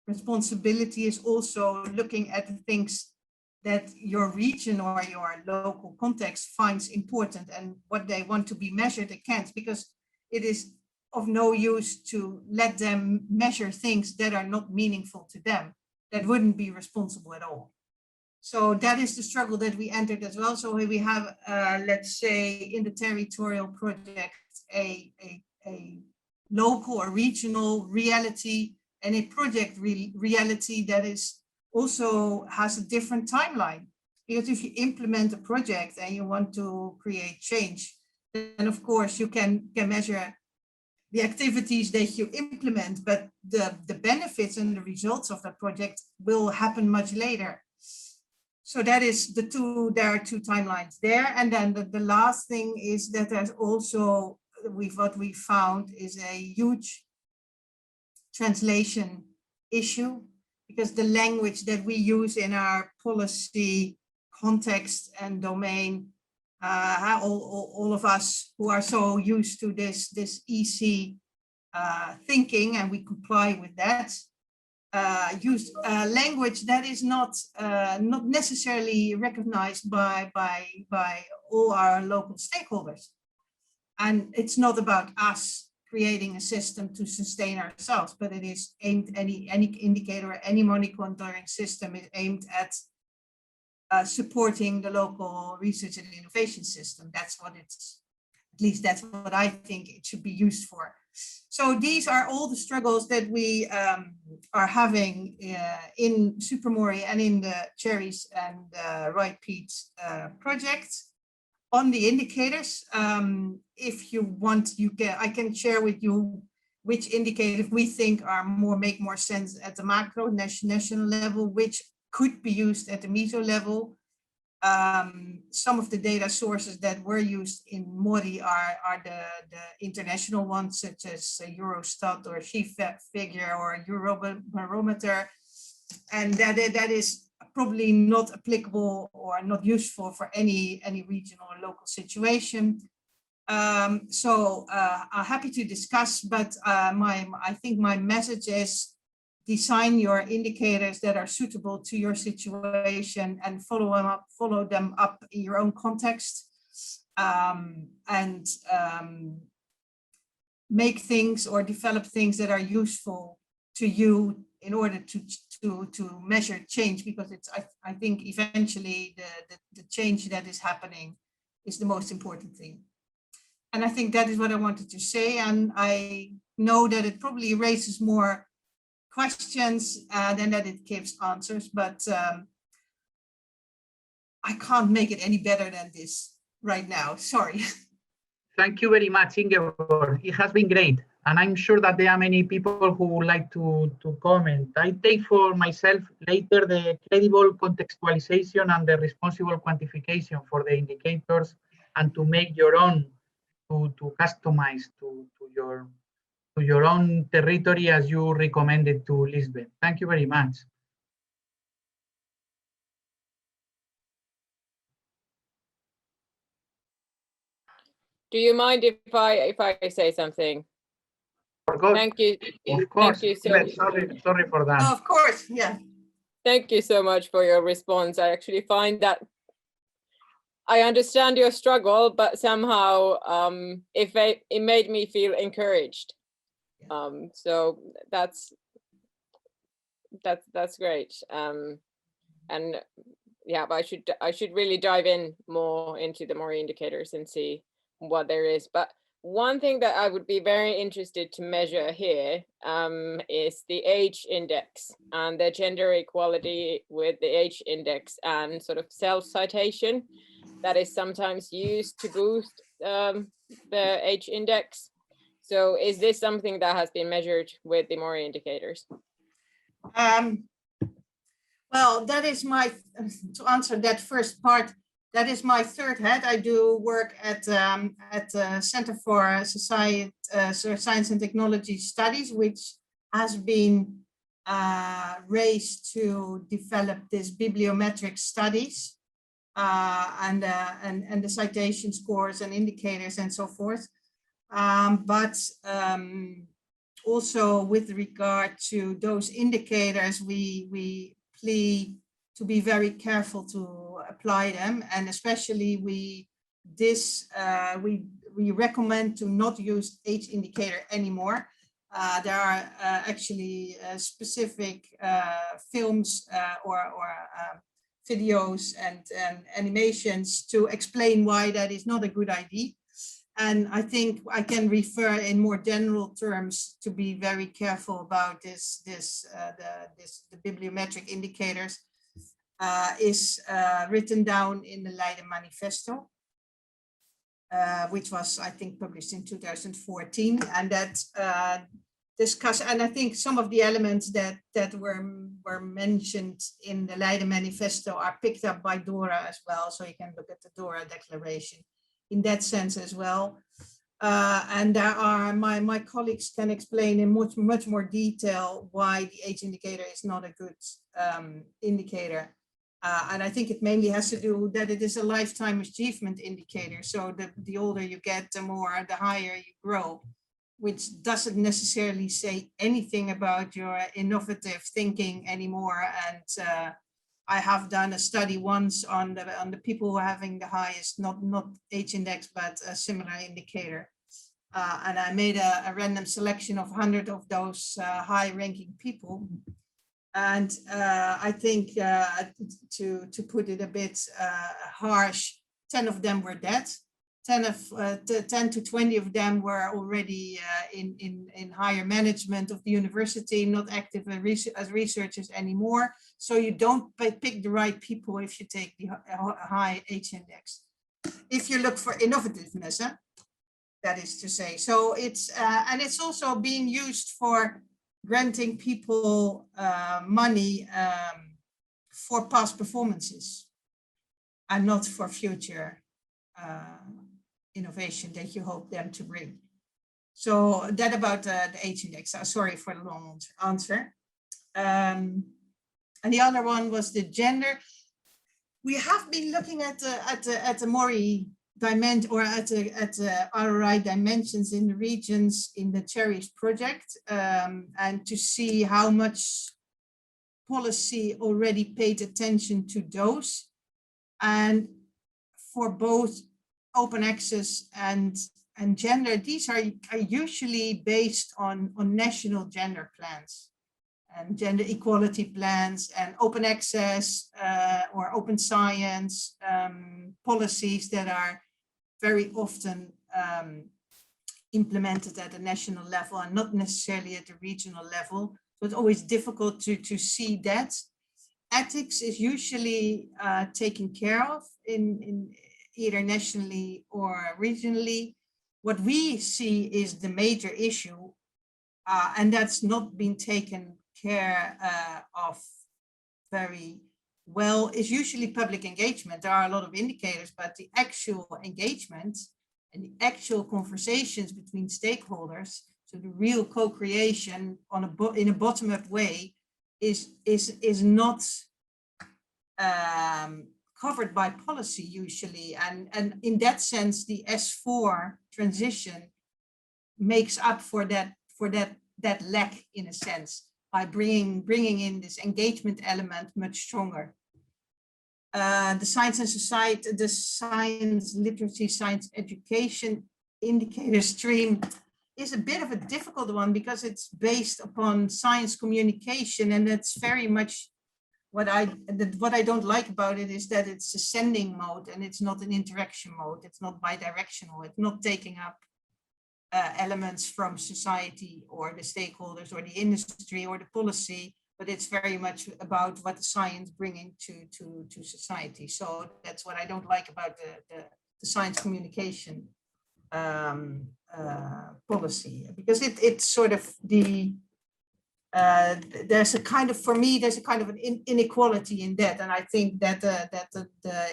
responsibility is also looking at the things that your region or your local context finds important, and what they want to be measured against, because it is of no use to let them measure things that are not meaningful to them. That wouldn't be responsible at all. So that is the struggle that we entered as well. So we have, let's say, in the territorial project, a local or regional reality and a project reality that is also has a different timeline. Because if you implement a project and you want to create change, then of course you can measure the activities that you implement, but the benefits and the results of that project will happen much later. So that is there are two timelines there. And then the last thing is that there's also, what we found is a huge translation issue, because the language that we use in our policy context and domain, all of us who are so used to this easy thinking, and we comply with that, use language that is not necessarily recognized by all our local stakeholders. And it's not about us creating a system to sustain ourselves, but it is aimed, any indicator, any monitoring system is aimed at supporting the local research and innovation system. That's what it's, at least that's what I think it should be used for. So these are all the struggles that we are having in MoRRI and in the TeRRI's and RIS project. On the indicators, if you want, I can share with you which indicators we think are make more sense at the macro national level, which could be used at the meso level. Some of the data sources that were used in MoRRI are the international ones, such as Eurostat or Figure or Eurobarometer, and that is probably not applicable or not useful for any regional or local situation. So I'm happy to discuss, but I think my message is design your indicators that are suitable to your situation and follow them up in your own context, and make things or develop things that are useful to you in order to measure change, because it's I think eventually the change that is happening is the most important thing. And I think that is what I wanted to say, and I know that it probably raises more questions than that it gives answers, but I can't make it any better than this right now. Sorry. Thank you very much, Ingeborg. It has been great. And I'm sure that there are many people who would like to comment. I take for myself later the credible contextualization and the responsible quantification for the indicators, and to make your own, to customize to your own territory as you recommended to Lisbet. Thank you very much. Do you mind if I say something? Thank you. Of course. Thank you so much. Sorry for that. Oh, of course, yeah. Thank you so much for your response. I actually find that I understand your struggle, but somehow it made me feel encouraged. So that's great. And yeah, but I should really dive in more into the MoRRI indicators and see what there is. But one thing that I would be very interested to measure here is the age index and the gender equality with the age index and sort of self-citation that is sometimes used to boost the age index. So is this something that has been measured with the MoRRI indicators? Well, that is to answer that first part, that is my third hat. I do work at the Center for Science and Technology Studies, which has been raised to develop this bibliometric studies and the citation scores and indicators and so forth. But also with regard to those indicators, we plea to be very careful to apply them, and especially we recommend to not use age indicator anymore. There are actually specific films or videos and animations to explain why that is not a good idea. And I think I can refer in more general terms to be very careful about the bibliometric indicators is written down in the Leiden Manifesto, which was, I think, published in 2014, and that discuss, and I think some of the elements that were mentioned in the Leiden Manifesto are picked up by DORA as well, so you can look at the DORA declaration in that sense as well. And there are, my colleagues can explain in much more detail why the age indicator is not a good indicator. And I think it mainly has to do that it is a lifetime achievement indicator. So the older you get, the higher you grow, which doesn't necessarily say anything about your innovative thinking anymore. And I have done a study once on the people who are having the highest, not age index, but a similar indicator. And I made a random selection of 100 of those high-ranking people. And I think to put it a bit harsh, 10 of them were dead. 10 to 20 of them were already in higher management of the university, not active as researchers anymore. So you don't pick the right people if you take the high age index. If you look for innovativeness, that is to say. So it's, and it's also being used for granting people money for past performances and not for future innovation that you hope them to bring. So that about the age index. Sorry for the long answer. And the other one was the gender. We have been looking at the MoRRI dimension, or at the RIS dimensions in the regions in the TeRRI's project, and to see how much policy already paid attention to those. And for both open access and gender, these are usually based on national gender plans and gender equality plans and open access or open science policies that are very often implemented at a national level and not necessarily at the regional level. So it's always difficult to see that. Ethics is usually taken care of in either nationally or regionally. What we see is the major issue, and that's not been taken care of very well, is usually public engagement. There are a lot of indicators, but the actual engagement and the actual conversations between stakeholders, so the real co-creation in a bottom-up way, is not covered by policy usually, and in that sense, the S4 transition makes up for that lack in a sense by bringing in this engagement element much stronger. The science and society, the science literacy, science education indicator stream is a bit of a difficult one because it's based upon science communication, and it's very much what I don't like about it is that it's a sending mode and it's not an interaction mode. It's not bidirectional. It's not taking up elements from society or the stakeholders or the industry or the policy, but it's very much about what the science bringing to society. So that's what I don't like about the science communication policy, because it's sort of the there's a kind of, for me, there's a kind of an inequality in that. And I think that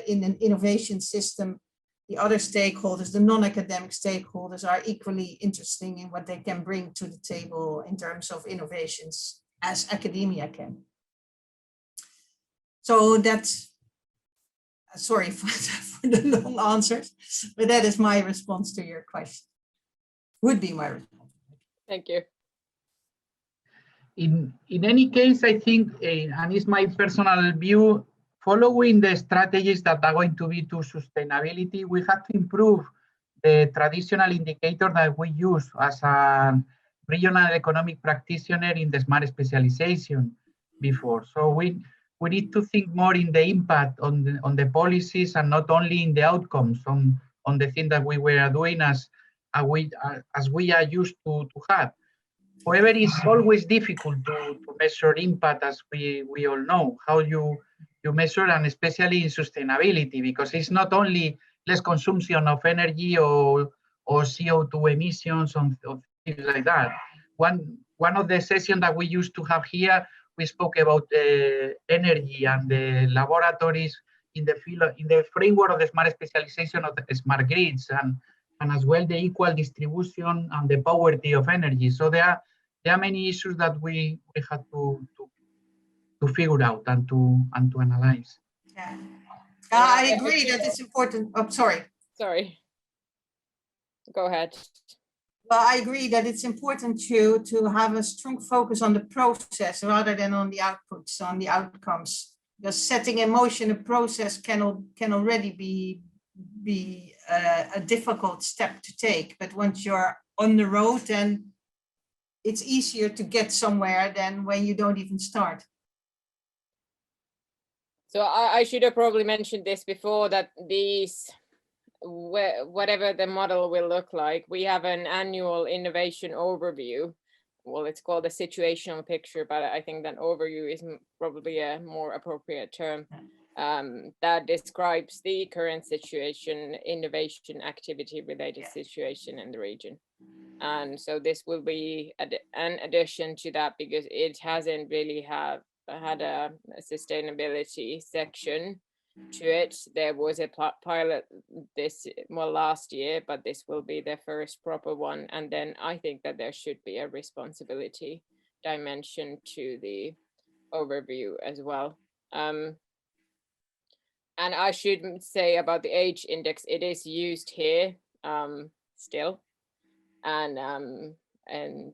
in an innovation system, the other stakeholders, the non-academic stakeholders, are equally interesting in what they can bring to the table in terms of innovations as academia can. So that's, sorry for the long answers, but that is my response to your question. Would be my response. Thank you. In any case, I think, and it's my personal view, following the strategies that are going to be to sustainability, we have to improve the traditional indicator that we use as a regional economic practitioner in the smart specialization before. So we need to think more in the impact on the policies and not only in the outcomes on on the thing that we were doing as we are used to have. However, it's always difficult to measure impact, as we all know, how you measure, and especially in sustainability, because it's not only less consumption of energy or CO2 emissions or things like that. One of the sessions that we used to have here, we spoke about energy and the laboratories in the field, in the framework of the smart specialization of the smart grids, and as well the equal distribution and the poverty of energy. So there are many issues that we have to figure out and to analyze. Yeah, I agree that it's important. Oh, sorry. Sorry. Go ahead. Well, I agree that it's important to have a strong focus on the process rather than on the outputs, on the outcomes. Because setting in motion a process can already be a difficult step to take. But once you're on the road, then it's easier to get somewhere than when you don't even start. So I should have probably mentioned this before, that these, whatever the model will look like, we have an annual innovation overview. Well, it's called a situational picture, but I think that overview is probably a more appropriate term, that describes the current situation, innovation, activity related situation in the region. And so this will be an addition to that, because it hasn't really had a sustainability section to it. There was a pilot last year, but this will be the first proper one. And then I think that there should be a responsibility dimension to the overview as well. And I should say about the age index, it is used here still. And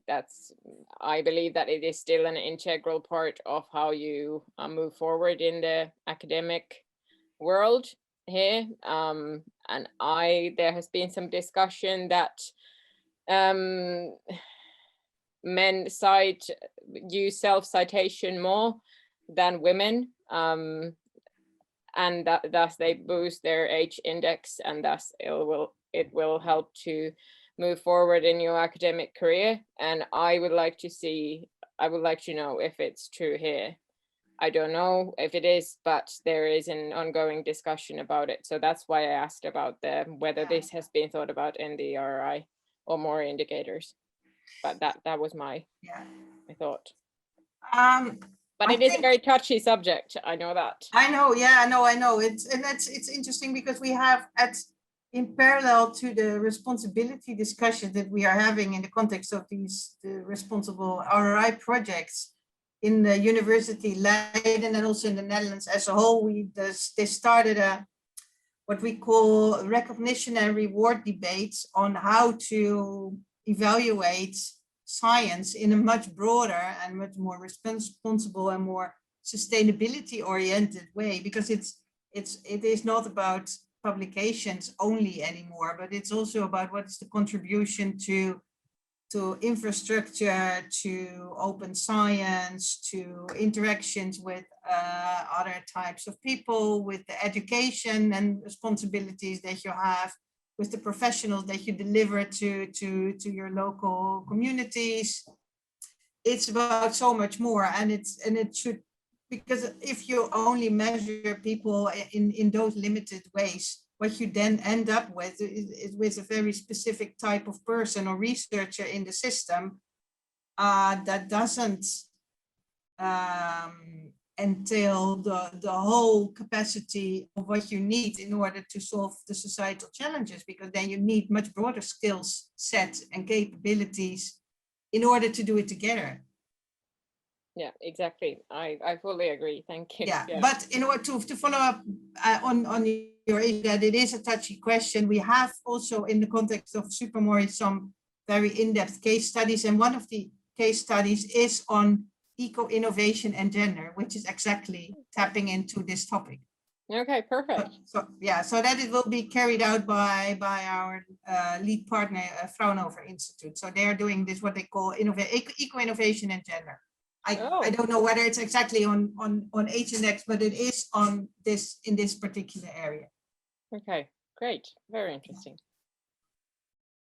that's, I believe that it is still an integral part of how you move forward in the academic world here. And there has been some discussion that men use self-citation more than women, and thus they boost their age index, and thus it will help to move forward in your academic career. And I would like to know if it's true here. I don't know if it is, but there is an ongoing discussion about it. So that's why I asked about whether this has been thought about in the RRI or more indicators. But that was my thought. But it is a very touchy subject. I know that. I know. Yeah, I know. It's interesting because we have in parallel to the responsibility discussion that we are having in the context of the responsible RRI projects in the University Leiden and also in the Netherlands as a whole, they started what we call recognition and reward debates on how to evaluate science in a much broader and much more responsible and more sustainability oriented way, because it is not about publications only anymore, but it's also about what is the contribution to infrastructure, to open science, to interactions with other types of people, with the education and responsibilities that you have, with the professionals that you deliver to your local communities. It's about so much more, and it should, because if you only measure people in those limited ways, what you then end up with is with a very specific type of person or researcher in the system that doesn't entail the whole capacity of what you need in order to solve the societal challenges, because then you need much broader skills set and capabilities in order to do it together. Yeah, exactly. I fully agree. Thank you. Yeah. But in order to follow up on your issue, that it is a touchy question, we have also in the context of Super MoRRI some very in-depth case studies, and one of the case studies is on eco-innovation and gender, which is exactly tapping into this topic. Okay, perfect. So that it will be carried out by our lead partner, Fraunhofer Institute. So they are doing this, what they call eco-innovation and gender. I don't know whether it's exactly on H-index, but it is on this in this particular area. Okay, Great, very interesting.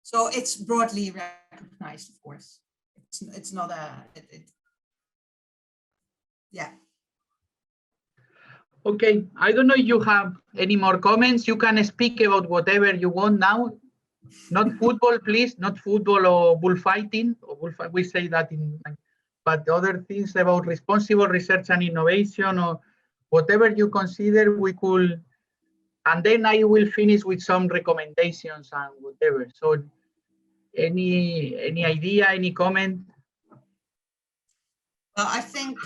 So it's broadly recognized, of course. It's not yeah. Okay, I don't know if you have any more comments. You can speak about whatever you want now. Not football, please, not football or bullfighting. We say that but other things about responsible research and innovation or whatever you consider we could. And then I will finish with some recommendations and whatever. So any idea, any comment? Well, I think,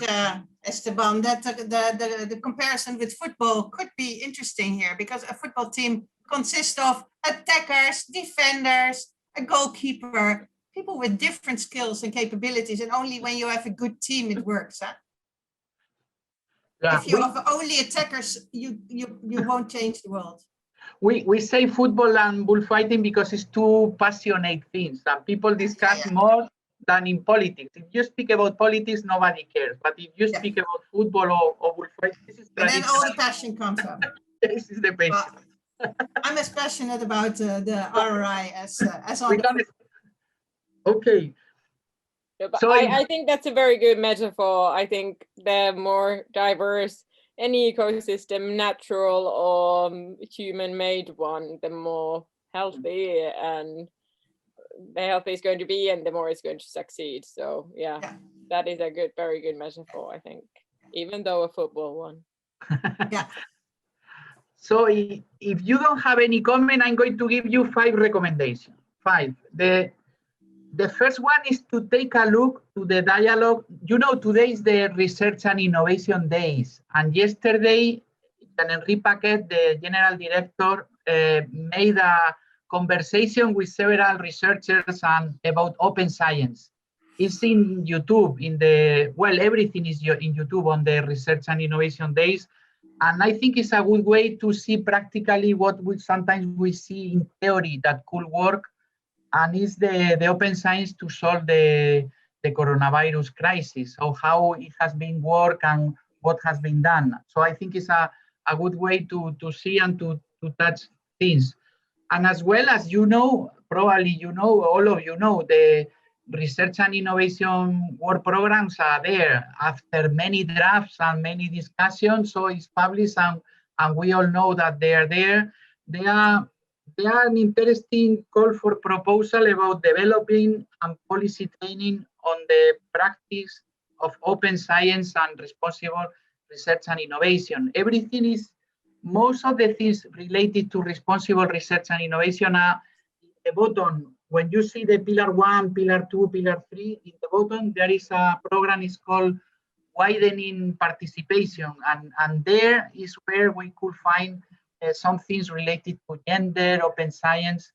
Esteban, that the comparison with football could be interesting here, because a football team consists of attackers, defenders, a goalkeeper, people with different skills and capabilities, and only when you have a good team it works. Huh? Yeah, if you have only attackers, you won't change the world. We say football and bullfighting because it's two passionate things and people discuss more than in politics. If you speak about politics, nobody cares. But if you speak about football or bullfighting, this is and then all the passion comes up. This is the passion. Well, I'm as passionate about the RRI as on Okay. Yeah, but So I think that's a very good metaphor. I think the more diverse any ecosystem, natural or human-made one, the more healthy and the healthier it's going to be, and the more it's going to succeed. So yeah, that is a very good metaphor, I think, even though a football one. Yeah. So if you don't have any comment, I'm going to give you 5 recommendations. 5. The first one is to take a look to the dialogue. You know, today is the Research and Innovation Days. And yesterday, Henri Paquet, the General Director, made a conversation with several researchers about open science. It's in YouTube, everything is in YouTube on the Research and Innovation Days. And I think it's a good way to see practically what sometimes we see in theory that could work, and it's the open science to solve the coronavirus crisis, so how it has been worked and what has been done. So I think it's a good way to see and to touch things. And as well as you know, probably you know, all of you know, the Research and Innovation work programs are there after many drafts and many discussions, so it's published and we all know that they are there. They are an interesting call for proposal about developing and policy training on the practice of open science and responsible research and innovation. Everything is, most of the things related to responsible research and innovation are in the bottom. When you see the pillar 1, pillar 2, pillar 3, in the bottom, there is a program, it's called Widening Participation. And there is where we could find some things related to gender, open science.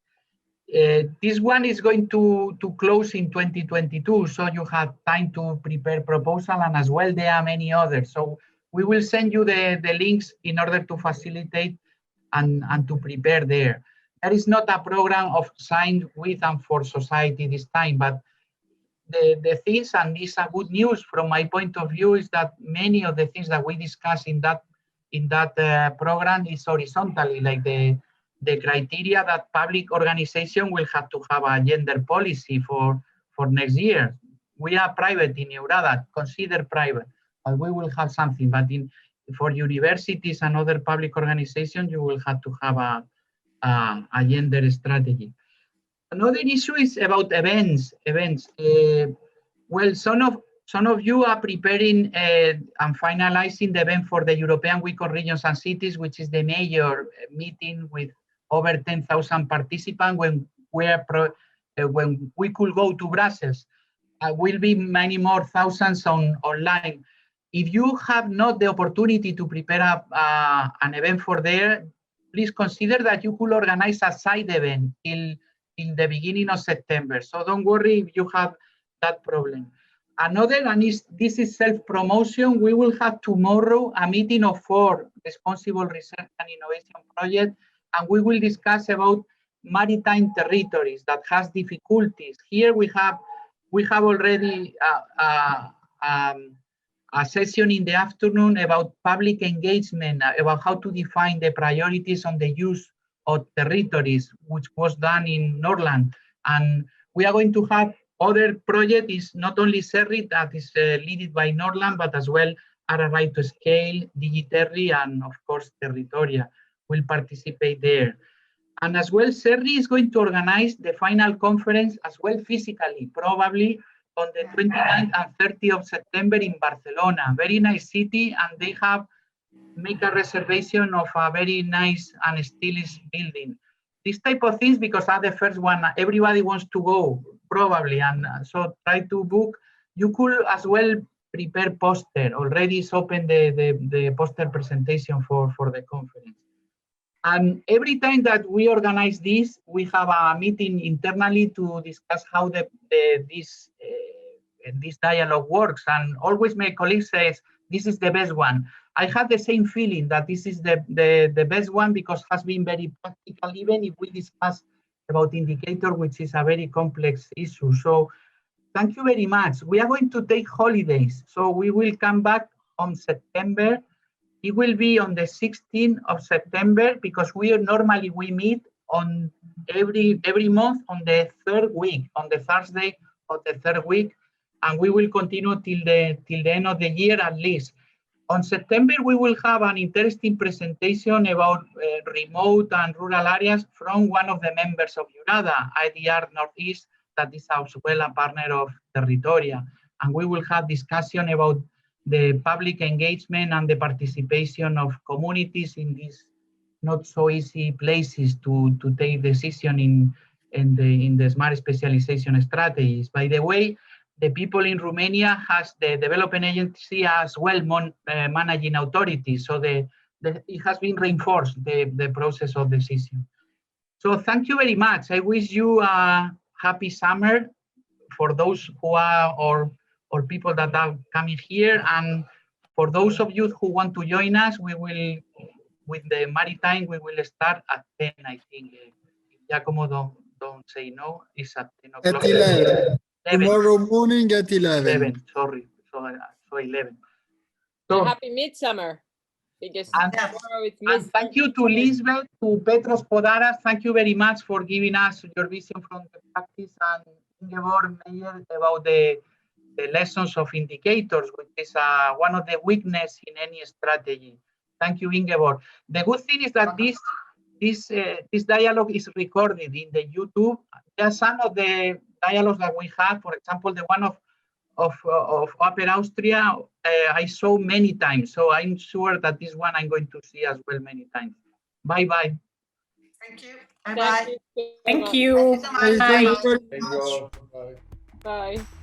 This one is going to close in 2022, so you have time to prepare proposal, and as well there are many others. So we will send you the links in order to facilitate and to prepare there. There is not a program of science with and for society this time, but the things, and this is a good news from my point of view, is that many of the things that we discuss in that program is horizontally, like the criteria that public organization will have to have a gender policy for next year. We are private in Eurada, consider private, but we will have something. But for universities and other public organizations, you will have to have a gender strategy. Another issue is about events. Well, some of you are preparing and finalizing the event for the European Week of Regions and Cities, which is the major meeting with over 10,000 participants when we could go to Brussels. Will be many more thousands online. If you have not the opportunity to prepare an event for there, please consider that you could organize a side event in the beginning of September. So don't worry if you have that problem. Another, and this is self-promotion, we will have tomorrow a meeting of 4 responsible research and innovation projects, and we will discuss about maritime territories that has difficulties. Here we have already a session in the afternoon about public engagement, about how to define the priorities on the use of territories, which was done in Norland. And we are going to have other project is not only CERRI that is led by Norland, but as well RRI to Scale, TeRRI, and of course TeRRItoria will participate there. And as well, CERRI is going to organize the final conference as well physically, probably on the 29th and 30th of September in Barcelona. Very nice city, and they have make a reservation of a very nice and stylish building. This type of things, because are the first one, everybody wants to go, probably, and so try to book. You could as well prepare poster. Already is open the poster presentation for the conference. And every time that we organize this, we have a meeting internally to discuss how this dialogue works. And always my colleague says, this is the best one. I have the same feeling that this is the best one because it has been very practical, even if we discuss about indicator, which is a very complex issue. So thank you very much. We are going to take holidays. So we will come back on September. It will be on the 16th of September because we meet on every month on the third week, on the Thursday of the third week, and we will continue till the end of the year at least. On September, we will have an interesting presentation about remote and rural areas from one of the members of URADA, IDR Northeast, that is as well a partner of TeRRItoria. And we will have discussion about the public engagement and the participation of communities in these not so easy places to take decision in the smart specialization strategies. By the way, the people in Romania has the development agency as well managing authority. So it has been reinforced, the process of decision. So thank you very much. I wish you a happy summer for those who are or people that are coming here. And for those of you who want to join us, we will, with the maritime, we will start at 10, I think. Giacomo, don't say no, it's at 10 o'clock. At 11. Tomorrow morning at 11. 11, sorry, so 11. So happy midsummer, because tomorrow it's midsummer. And thank you to Lisbet, to Petros Prodaras. Thank you very much for giving us your vision from the practice, and Ingeborg Meyer about the lessons of indicators, which is one of the weaknesses in any strategy. Thank you, Ingeborg. The good thing is that this dialogue is recorded in the YouTube. There are some of the dialogues that we have, for example, the one of Upper Austria, I saw many times. So I'm sure that this one I'm going to see as well many times. Bye-bye. Thank you. Bye-bye. Thank you. Thank you. Thank you very much. Thank you all. Bye. Bye.